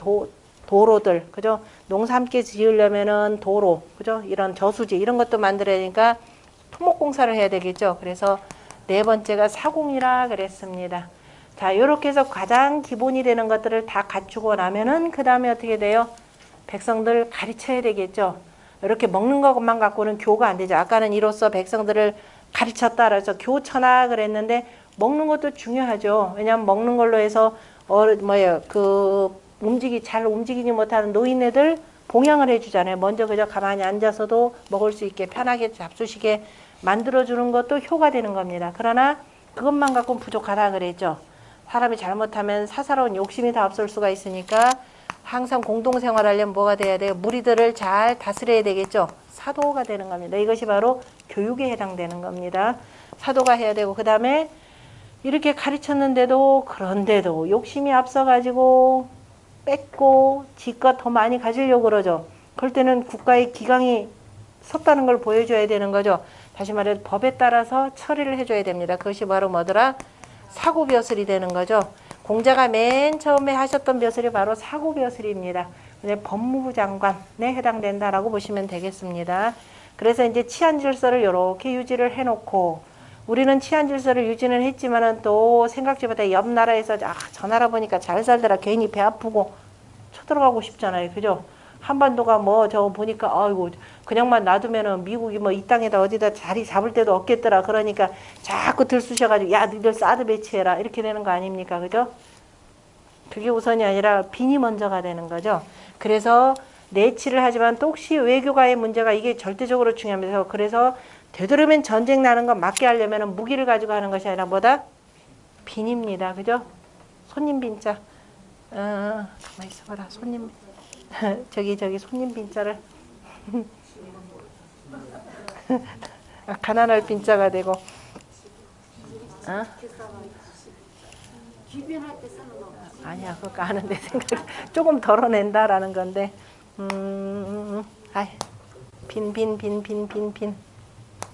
도로들, 그죠? 농사 함께 지으려면은 도로, 그죠? 이런 저수지, 이런 것도 만들어야 되니까 토목공사를 해야 되겠죠. 그래서 네 번째가 사공이라 그랬습니다. 자, 요렇게 해서 가장 기본이 되는 것들을 다 갖추고 나면은 그 다음에 어떻게 돼요? 백성들 가르쳐야 되겠죠. 이렇게 먹는 것만 갖고는 교가 안 되죠. 아까는 이로써 백성들을 가르쳤다 그래서 교천하 그랬는데 먹는 것도 중요하죠. 왜냐하면 먹는 걸로 해서 잘 움직이지 못하는 노인네들 봉양을 해주잖아요. 먼저 그저 가만히 앉아서도 먹을 수 있게 편하게 잡수시게 만들어주는 것도 효가 되는 겁니다. 그러나 그것만 갖고는 부족하다 그랬죠. 사람이 잘못하면 사사로운 욕심이 다 앞설 수가 있으니까 항상 공동생활하려면 뭐가 돼야 돼요? 무리들을 잘 다스려야 되겠죠. 사도가 되는 겁니다. 이것이 바로 교육에 해당되는 겁니다. 사도가 해야 되고 그 다음에 이렇게 가르쳤는데도 그런데도 욕심이 앞서가지고 뺏고 지껏 더 많이 가지려고 그러죠. 그럴 때는 국가의 기강이 섰다는 걸 보여줘야 되는 거죠. 다시 말해 법에 따라서 처리를 해줘야 됩니다. 그것이 바로 뭐더라? 사고벼슬이 되는 거죠. 공자가 맨 처음에 하셨던 벼슬이 바로 사고벼슬입니다. 법무부 장관에 해당된다라고 보시면 되겠습니다. 그래서 이제 치안 질서를 이렇게 유지를 해놓고 우리는 치안 질서를 유지는 했지만은 또 생각지보다 옆 나라에서 저 나라 보니까 잘 살더라 괜히 배 아프고 쳐들어가고 싶잖아요. 그죠? 한반도가 뭐 저거 보니까 아이고 그냥만 놔두면은 미국이 뭐 이 땅에다 어디다 자리 잡을 데도 없겠더라. 그러니까 자꾸 들쑤셔가지고 야 너희들 사드 배치해라 이렇게 되는 거 아닙니까? 그죠? 그게 우선이 아니라 빈이 먼저가 되는 거죠. 그래서 내치를 하지만 또 혹시 외교가의 문제가 이게 절대적으로 중요합니다. 그래서 되도록이면 전쟁 나는 거 막게 하려면 무기를 가지고 하는 것이 아니라 뭐다? 빈입니다. 그죠? 손님 빈자. 가만히 있어봐라. 손님. 저기 손님 빈자를. 가난할 빈자가 되고. 아니야, 그거 아는데 생각 조금 덜어낸다라는 건데. 아이, 빈.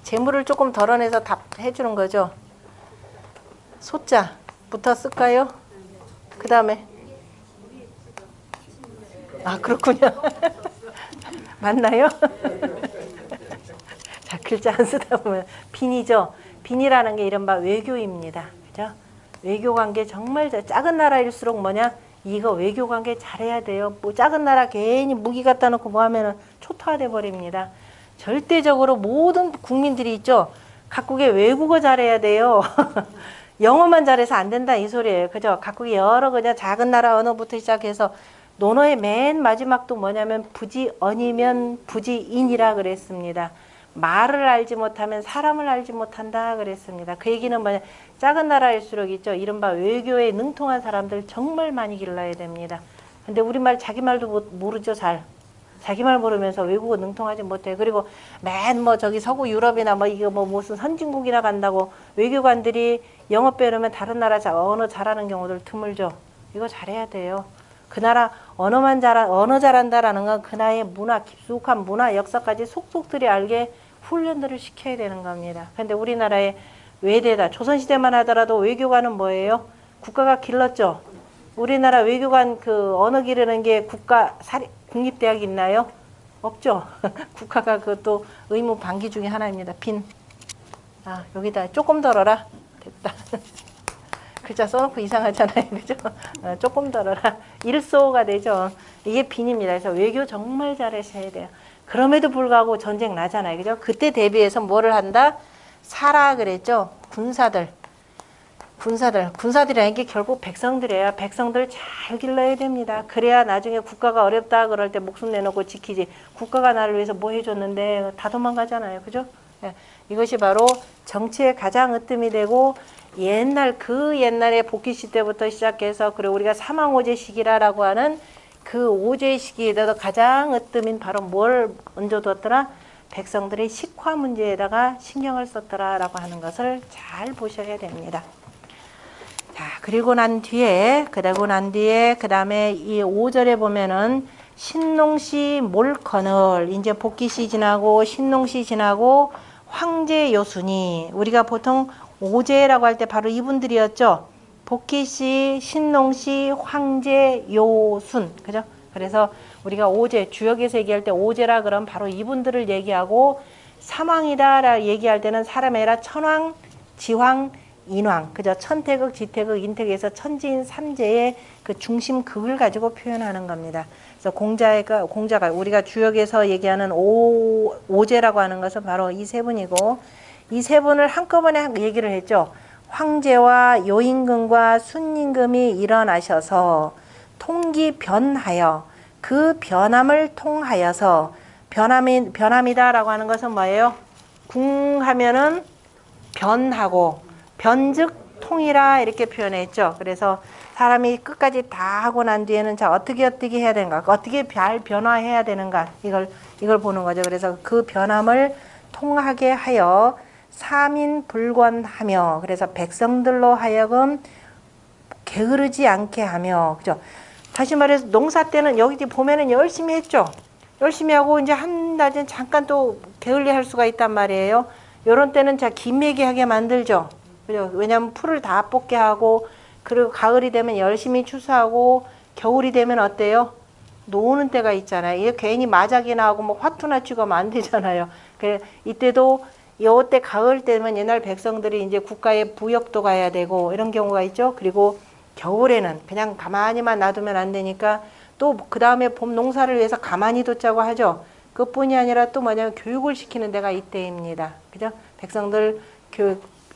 재물을 조금 덜어내서 답해 주는 거죠. 소자부터 쓸까요? 그 다음에. 그렇군요. 맞나요? 자, 글자 안 쓰다 보면 빈이죠. 빈이라는 게 이른바 외교입니다. 그죠? 외교 관계 정말 작은 나라일수록 뭐냐? 이거 외교 관계 잘해야 돼요. 뭐 작은 나라 괜히 무기 갖다 놓고 뭐 하면은 초토화돼 버립니다. 절대적으로 모든 국민들이 있죠. 각국의 외국어 잘해야 돼요. 영어만 잘해서 안 된다 이 소리예요. 그죠? 각국의 여러 그냥 작은 나라 언어부터 시작해서 논어의 맨 마지막도 뭐냐면 부지언이면 부지인이라 그랬습니다. 말을 알지 못하면 사람을 알지 못한다 그랬습니다. 그 얘기는 뭐냐, 작은 나라일수록 있죠. 이른바 외교에 능통한 사람들 정말 많이 길러야 됩니다. 근데 우리말 자기 말도 모르죠. 잘 자기 말 모르면서 외국어 능통하지 못해. 그리고 맨 뭐 저기 서구 유럽이나 뭐 이거 뭐 무슨 선진국이나 간다고 외교관들이 영어 배우면 다른 나라 언어 잘하는 경우들 드물죠. 이거 잘해야 돼요. 그 나라 언어 잘한다라는 건 그 나라의 문화, 깊숙한 문화, 역사까지 속속들이 알게 훈련들을 시켜야 되는 겁니다. 근데 우리나라의 외대다. 조선시대만 하더라도 외교관은 뭐예요? 국가가 길렀죠. 우리나라 외교관 그 언어 기르는 게 국립대학 있나요? 없죠. 국가가 그것도 의무 반기 중에 하나입니다. 빈. 여기다 조금 덜어라. 됐다. 글자 써놓고 이상하잖아요. 그죠? 조금 덜어라. 일소가 되죠. 이게 빈입니다. 그래서 외교 정말 잘하셔야 돼요. 그럼에도 불구하고 전쟁 나잖아요. 그죠? 그때 대비해서 뭐를 한다? 사라 그랬죠? 군사들이라는 게 결국 백성들이에요. 백성들 잘 길러야 됩니다. 그래야 나중에 국가가 어렵다 그럴 때 목숨 내놓고 지키지. 국가가 나를 위해서 뭐 해줬는데 다 도망가잖아요. 그죠? 이것이 바로 정치의 가장 으뜸이 되고 옛날에 복귀시 때부터 시작해서 그리고 우리가 사망오제 시기라고 하는 그 오제 시기에도 가장 으뜸인 바로 뭘 얹어뒀더라? 백성들의 식화 문제에다가 신경을 썼더라라고 하는 것을 잘 보셔야 됩니다. 자, 그리고 난 뒤에 그 다음에 이 5절에 보면은 신농시 몰커널 이제 복귀시 지나고 신농시 지나고 황제 요순이 우리가 보통 오제라고 할 때 바로 이분들이었죠. 복귀시, 신농시, 황제, 요순. 그죠? 그래서 우리가 오제, 주역에서 얘기할 때 오제라 그러면 바로 이분들을 얘기하고 사망이다라 얘기할 때는 사람이 아니라 천황, 지황, 인왕. 그죠? 천태극, 지태극, 인태극에서 천지인 삼재의 그 중심 극을 가지고 표현하는 겁니다. 그래서 공자가 우리가 주역에서 얘기하는 오제라고 하는 것은 바로 이 세 분이고 이 세 분을 한꺼번에 얘기를 했죠. 황제와 요임금과 순임금이 일어나셔서 통기변하여 그 변함을 통하여서 변함이다라고 하는 것은 뭐예요? 궁하면은 변하고 변즉 통이라 이렇게 표현했죠. 그래서 사람이 끝까지 다 하고 난 뒤에는 자 어떻게 해야 되는가, 어떻게 변화해야 되는가 이걸 보는 거죠. 그래서 그 변함을 통하게 하여 사민불권하며 그래서 백성들로 하여금 게으르지 않게 하며 그죠. 다시 말해서 농사 때는 여기 보면은 열심히 했죠. 열심히 하고 이제 한 낮은 잠깐 또 게을리 할 수가 있단 말이에요. 요런 때는 자 김매기하게 만들죠. 그죠. 왜냐하면 풀을 다 뽑게 하고 그리고 가을이 되면 열심히 추수하고 겨울이 되면 어때요? 노는 때가 있잖아요. 이게 괜히 마작이나 하고 뭐 화투나 치고 하면 안 되잖아요. 그래 이때도 요때 가을 때면 옛날 백성들이 이제 국가에 부역도 가야 되고 이런 경우가 있죠. 그리고 겨울에는 그냥 가만히만 놔두면 안 되니까 또 그 다음에 봄 농사를 위해서 가만히 뒀자고 하죠. 그뿐이 아니라 또 뭐냐면 교육을 시키는 데가 이때입니다. 그죠? 백성들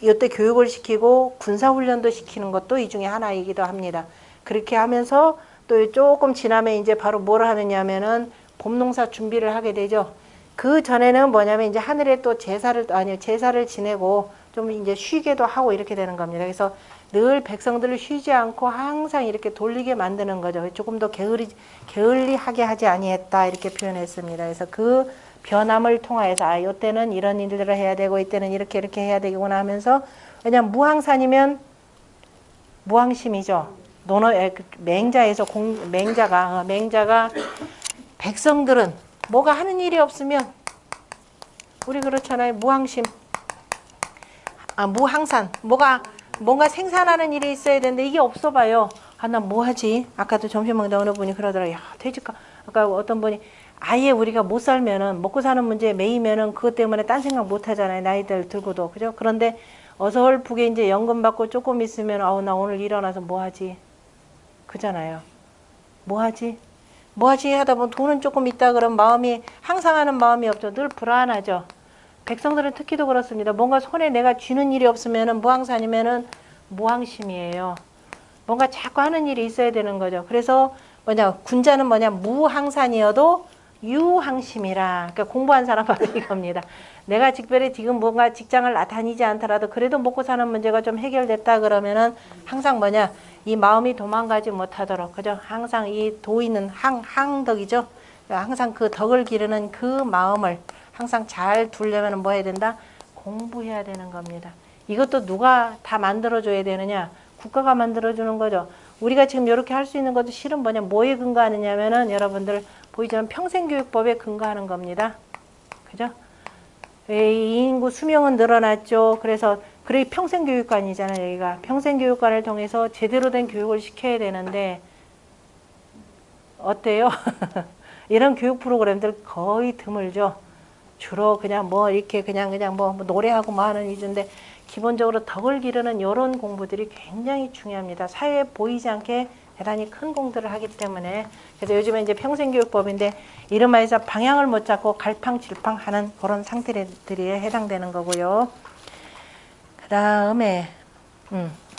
이때 교육을 시키고 군사훈련도 시키는 것도 이 중에 하나이기도 합니다. 그렇게 하면서 또 조금 지나면 이제 바로 뭘 하느냐면은 봄 농사 준비를 하게 되죠. 그 전에는 뭐냐면 이제 하늘에 또 제사를 지내고 좀 이제 쉬게도 하고 이렇게 되는 겁니다. 그래서 늘 백성들을 쉬지 않고 항상 이렇게 돌리게 만드는 거죠. 조금 더 게을리하게 하지 아니했다 이렇게 표현했습니다. 그래서 그 변함을 통하여서 아, 이때는 이런 일들을 해야 되고 이때는 이렇게 해야 되구나 하면서 왜냐면 무항산이면 무항심이죠. 맹자에서 맹자가 백성들은 뭐가 하는 일이 없으면 우리 그렇잖아요. 무항심. 무항산. 뭔가 생산하는 일이 있어야 되는데 이게 없어 봐요. 아, 나 뭐 하지? 아까도 점심 먹다 어느 분이 그러더라고요. 야, 퇴직하. 아까 어떤 분이 아예 우리가 못 살면은 먹고 사는 문제에 매이면은 그것 때문에 딴 생각 못 하잖아요. 나이들 들고도. 그죠? 그런데 어설프게 이제 연금 받고 조금 있으면 아우 나 오늘 일어나서 뭐 하지? 그잖아요. 뭐 하지? 뭐 하지 하다 보면 돈은 조금 있다 그러면 마음이 항상 하는 마음이 없죠. 늘 불안하죠. 백성들은 특히도 그렇습니다. 뭔가 손에 내가 쥐는 일이 없으면은 무항산이면은 무항심이에요. 뭔가 자꾸 하는 일이 있어야 되는 거죠. 그래서 군자는 무항산이어도 유항심이라. 그러니까 공부한 사람 바로 이겁니다. 내가 특별히 지금 뭔가 직장을 다니지 않더라도 그래도 먹고 사는 문제가 좀 해결됐다 그러면은 항상 이 마음이 도망가지 못하도록 그죠? 항상 이 도의는 항덕이죠. 항상 그 덕을 기르는 그 마음을 항상 잘 두려면 뭐 해야 된다? 공부해야 되는 겁니다. 이것도 누가 다 만들어줘야 되느냐? 국가가 만들어주는 거죠. 우리가 지금 이렇게 할 수 있는 것도 실은 뭐에 근거하느냐면은 여러분들 보이지만 평생교육법에 근거하는 겁니다. 그죠? 이 인구 수명은 늘어났죠. 그래서 평생교육관이잖아요. 여기가 평생교육관을 통해서 제대로 된 교육을 시켜야 되는데 어때요? 이런 교육 프로그램들 거의 드물죠. 주로 그냥 이렇게 그냥 노래하고 하는 위주인데 기본적으로 덕을 기르는 이런 공부들이 굉장히 중요합니다. 사회에 보이지 않게 대단히 큰 공들을 하기 때문에 그래서 요즘에 이제 평생교육법인데 이름하여서 방향을 못 잡고 갈팡질팡 하는 그런 상태들이 해당되는 거고요. 그 다음에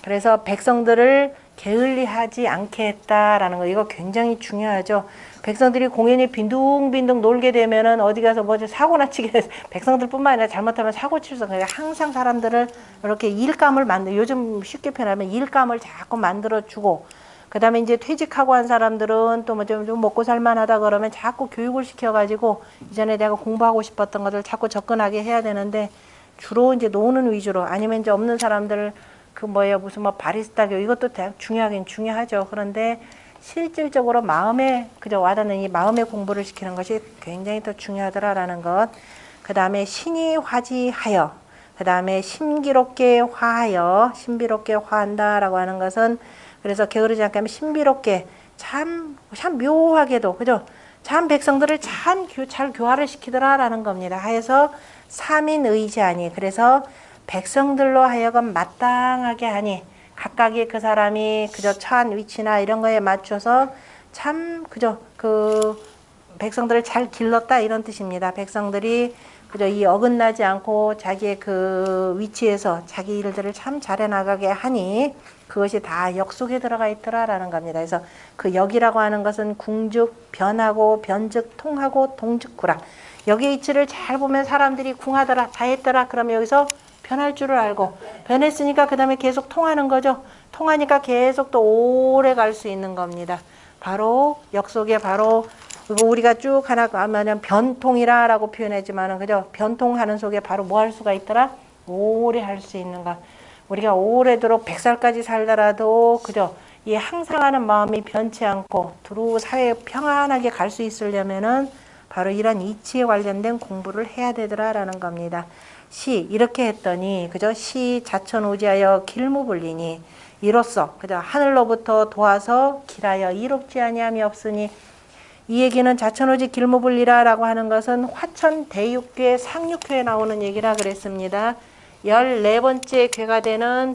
그래서 백성들을 게을리하지 않게 했다라는 거 이거 굉장히 중요하죠. 백성들이 공연히 빈둥빈둥 놀게 되면은 어디 가서 사고나 치게 돼서 백성들뿐만 아니라 잘못하면 사고 칠수 그러니까 항상 사람들을 이렇게 일감을 요즘 쉽게 표현하면 일감을 자꾸 만들어주고 그 다음에 이제 퇴직하고 한 사람들은 또 좀 먹고 살만하다 그러면 자꾸 교육을 시켜가지고 이전에 내가 공부하고 싶었던 것을 자꾸 접근하게 해야 되는데 주로 이제 노는 위주로 아니면 이제 없는 사람들 무슨 바리스타 교육 이것도 중요하긴 중요하죠. 그런데 실질적으로 마음에 그저 와닿는 이 마음의 공부를 시키는 것이 굉장히 더 중요하더라라는 것. 그 다음에 신이 화지하여, 그 다음에 신비롭게 화한다라고 하는 것은 그래서 게으르지 않게 하면 신비롭게 참 묘하게도 그죠? 참 백성들을 잘 교화를 시키더라라는 겁니다. 하여서 삼인의지하니 그래서 백성들로 하여금 마땅하게 하니 각각의 그 사람이 그저 처한 위치나 이런 거에 맞춰서 참 그저 그 백성들을 잘 길렀다 이런 뜻입니다. 백성들이 그저 이 어긋나지 않고 자기의 그 위치에서 자기 일들을 참 잘해 나가게 하니 그것이 다 역 속에 들어가 있더라라는 겁니다. 그래서 그 역이라고 하는 것은 궁즉, 변하고, 변즉, 통하고, 동즉구라. 여기 이치를 잘 보면 사람들이 궁하더라, 다 했더라. 그러면 여기서 변할 줄을 알고 변했으니까 그 다음에 계속 통하는 거죠. 통하니까 계속 또 오래 갈 수 있는 겁니다. 바로 역 속에 바로 우리가 쭉 하나 가면 변통이라고 표현하지만은 그죠? 변통하는 속에 바로 뭐 할 수가 있더라? 오래 할 수 있는 것. 우리가 오래도록 100살까지 살더라도 그죠? 이 항상 하는 마음이 변치 않고 두루 사회에 평안하게 갈 수 있으려면은 바로 이런 이치에 관련된 공부를 해야 되더라라는 겁니다. 시 이렇게 했더니 그죠? 시 자천오지하여 길무불리니 이로써 그죠? 하늘로부터 도와서 길하여 이롭지 아니함이 없으니 이 얘기는 자천오지 길무불리라라고 하는 것은 화천 대육괴 상육회에 나오는 얘기라 그랬습니다. 14번째 괴가 되는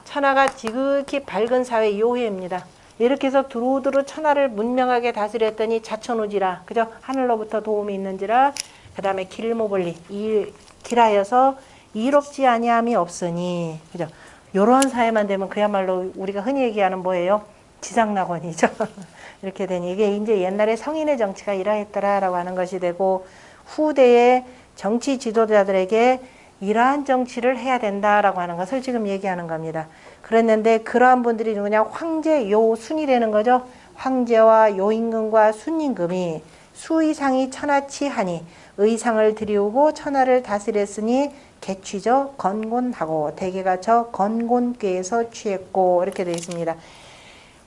천하가 지극히 밝은 사회 요회입니다. 이렇게 해서 두루두루 천하를 문명하게 다스렸더니 자천오지라 그죠? 하늘로부터 도움이 있는지라 그 다음에 길무불리 이 길하여서 이롭지 아니함이 없으니 그죠? 요런 사회만 되면 그야말로 우리가 흔히 얘기하는 뭐예요? 지상낙원이죠. 이렇게 되니 이게 이제 옛날에 성인의 정치가 이러했더라라고 하는 것이 되고 후대의 정치 지도자들에게 이러한 정치를 해야 된다라고 하는 것을 지금 얘기하는 겁니다. 그랬는데 그러한 분들이 그냥 황제 요순이 되는 거죠. 황제와 요임금과 순임금이 수의상이 천하치하니 의상을 들이우고 천하를 다스렸으니 개취죠. 건곤하고 대개가 저 건곤꾀에서 취했고 이렇게 되어 있습니다.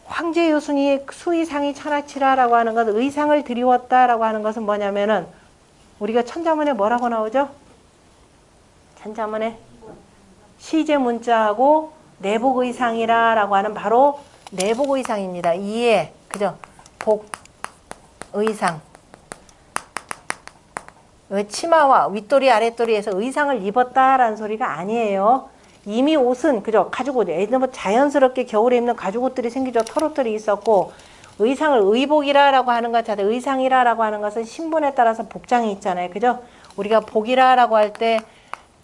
황제 요순이 수의상이 천하치라라고 하는 것, 의상을 들이웠다라고 하는 것은 뭐냐면은 우리가 천자문에 뭐라고 나오죠? 천자문에 시제문자하고 내복의상이라고 하는 바로 내복의상입니다. 이에 그죠? 복의상. 치마와 윗도리 아랫도리에서 의상을 입었다라는 소리가 아니에요. 이미 옷은 그죠? 가죽옷. 예를 뭐 자연스럽게 겨울에 입는 가죽옷들이 생기죠. 털옷들이 있었고 의상을 의복이라라고 하는 것 자체 의상이라라고 하는 것은 신분에 따라서 복장이 있잖아요. 그죠? 우리가 복이라라고 할 때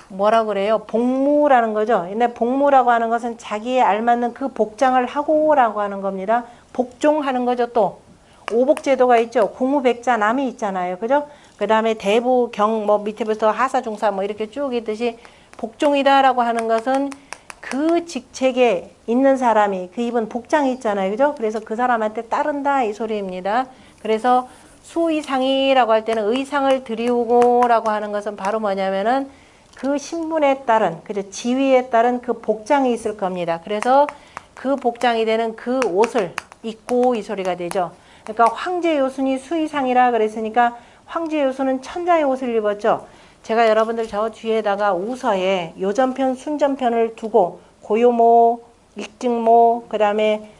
뭐라고 그래요? 복무라는 거죠. 근데 복무라고 하는 것은 자기에 알맞는 그 복장을 하고라고 하는 겁니다. 복종하는 거죠. 또 오복제도가 있죠. 공우백자남이 있잖아요. 그죠? 그 다음에 대부, 경, 뭐 밑에부터 하사, 중사 뭐 이렇게 쭉 있듯이 복종이다라고 하는 것은 그 직책에 있는 사람이 그 입은 복장이 있잖아요. 그죠? 그래서 그 사람한테 따른다 이 소리입니다. 그래서 수의상이라고 할 때는 의상을 들이우고라고 하는 것은 바로 뭐냐면은 그 신분에 따른 그죠? 지위에 따른 그 복장이 있을 겁니다. 그래서 그 복장이 되는 그 옷을 입고 이 소리가 되죠. 그러니까 황제 요순이 수의상이라 그랬으니까 황제 요순은 천자의 옷을 입었죠. 제가 여러분들 저 뒤에다가 우서에 요전편, 순전편을 두고 고요모, 익직모, 그 다음에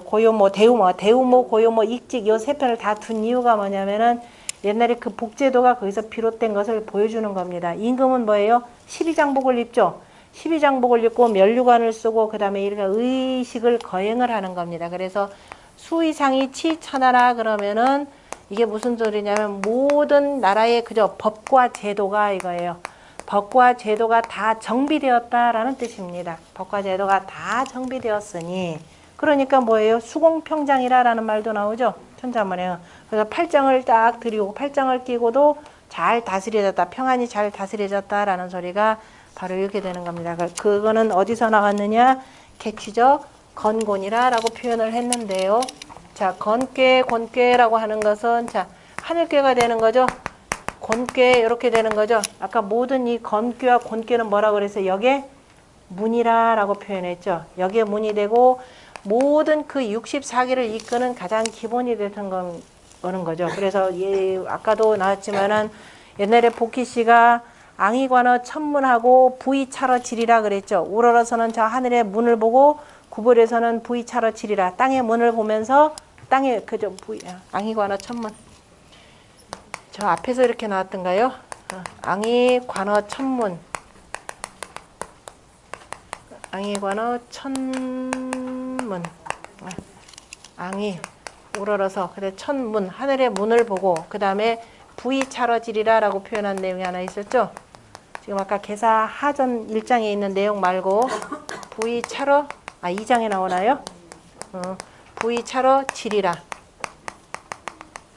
고요모, 대우모, 고요모, 익직 요 세 편을 다 둔 이유가 뭐냐면은 옛날에 그 복제도가 거기서 비롯된 것을 보여주는 겁니다. 임금은 뭐예요? 12장복을 입죠. 12장복을 입고 면류관을 쓰고 그 다음에 이렇게 의식을 거행을 하는 겁니다. 그래서 수의상이 치천하라 그러면은 이게 무슨 소리냐면 모든 나라의 그저 법과 제도가 이거예요. 법과 제도가 다 정비되었다라는 뜻입니다. 법과 제도가 다 정비되었으니 그러니까 뭐예요? 수공평장이라라는 말도 나오죠. 천자문에요. 그래서 팔짱을 딱 들이고 팔짱을 끼고도 잘 다스려졌다. 평안히 잘 다스려졌다라는 소리가 바로 이렇게 되는 겁니다. 그거는 어디서 나왔느냐? 개취적 건곤이라라고 표현을 했는데요. 자, 건꾀, 곤꾀라고 하는 것은 자, 하늘꾀가 되는 거죠. 곤꾀 이렇게 되는 거죠. 아까 모든 이 건꾀와 곤꾀는 뭐라고 그랬어요? 여기에 문이라라고 표현했죠. 여기에 문이 되고 모든 그 64개를 이끄는 가장 기본이 되는 거는 거죠. 그래서 아까도 나왔지만은 옛날에 복희 씨가 앙이관어 천문하고 부이차러지리라 그랬죠. 우러러서는 저 하늘의 문을 보고 구불에서는 부이차러지리라 땅의 문을 보면서 땅에 그저 앙이관어 천문 저 앞에서 이렇게 나왔던가요? 앙이관어 천문 앙이관어 천문 앙이 우러러서 그래 천문 하늘의 문을 보고 그 다음에 부이차러지리라 라고 표현한 내용이 하나 있었죠. 지금 아까 개사 하전 1장에 있는 내용 말고 부이차러 2장에 나오나요? 부이차러지리라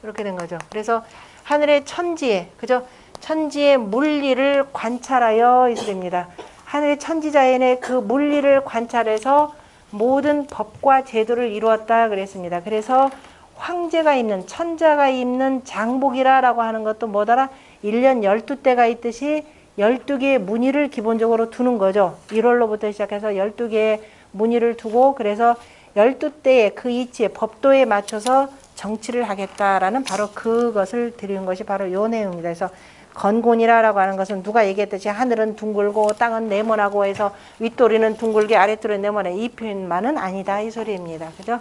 이렇게 된 거죠. 그래서 하늘의 천지에 그죠? 천지의 물리를 관찰하여 이 소리입니다. 하늘의 천지자연의 그 물리를 관찰해서 모든 법과 제도를 이루었다 그랬습니다. 그래서 황제가 입는 천자가 입는 장복이라고 하는 것도 뭐더라? 1년 12대가 있듯이 12개의 무늬를 기본적으로 두는 거죠. 1월로부터 시작해서 12개의 무늬를 두고 그래서 12대의 그 이치에 법도에 맞춰서 정치를 하겠다라는 바로 그것을 드리는 것이 바로 요 내용입니다. 그래서 건곤이라고 하는 것은 누가 얘기했듯이 하늘은 둥글고 땅은 네모나고 해서 윗도리는 둥글게 아랫도리는 네모나 이 표현만은 아니다 이 소리입니다. 그죠?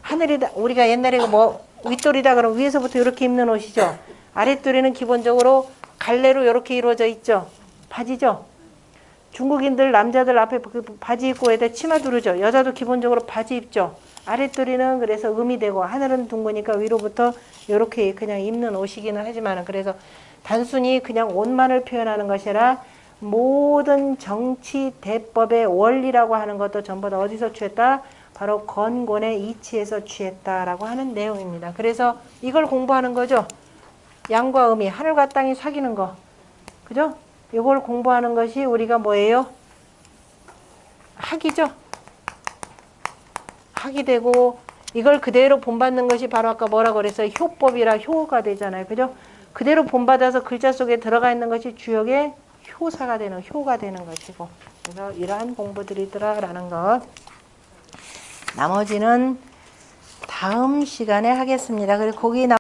하늘이다 우리가 옛날에 뭐 윗도리다 그러면 위에서부터 이렇게 입는 옷이죠. 아랫도리는 기본적으로 갈래로 이렇게 이루어져 있죠. 바지죠. 중국인들 남자들 앞에 바지 입고 에다 치마 두르죠. 여자도 기본적으로 바지 입죠. 아랫도리는 그래서 음이 되고 하늘은 둥그니까 위로부터 이렇게 그냥 입는 옷이기는 하지만 그래서 단순히 그냥 옷만을 표현하는 것이 아니라 모든 정치 대법의 원리라고 하는 것도 전부 다 어디서 취했다? 바로 건곤의 이치에서 취했다라고 하는 내용입니다. 그래서 이걸 공부하는 거죠. 양과 음이 하늘과 땅이 사귀는 거. 그죠? 이걸 공부하는 것이 우리가 뭐예요? 학이죠. 학이 되고 이걸 그대로 본받는 것이 바로 아까 뭐라고 그랬어요? 효법이라 효가 되잖아요. 그죠? 그대로 본받아서 글자 속에 들어가 있는 것이 주역의 효사가 되는, 효가 되는 것이고. 그래서 이러한 공부들이더라라는 것. 나머지는 다음 시간에 하겠습니다. 그리고 거기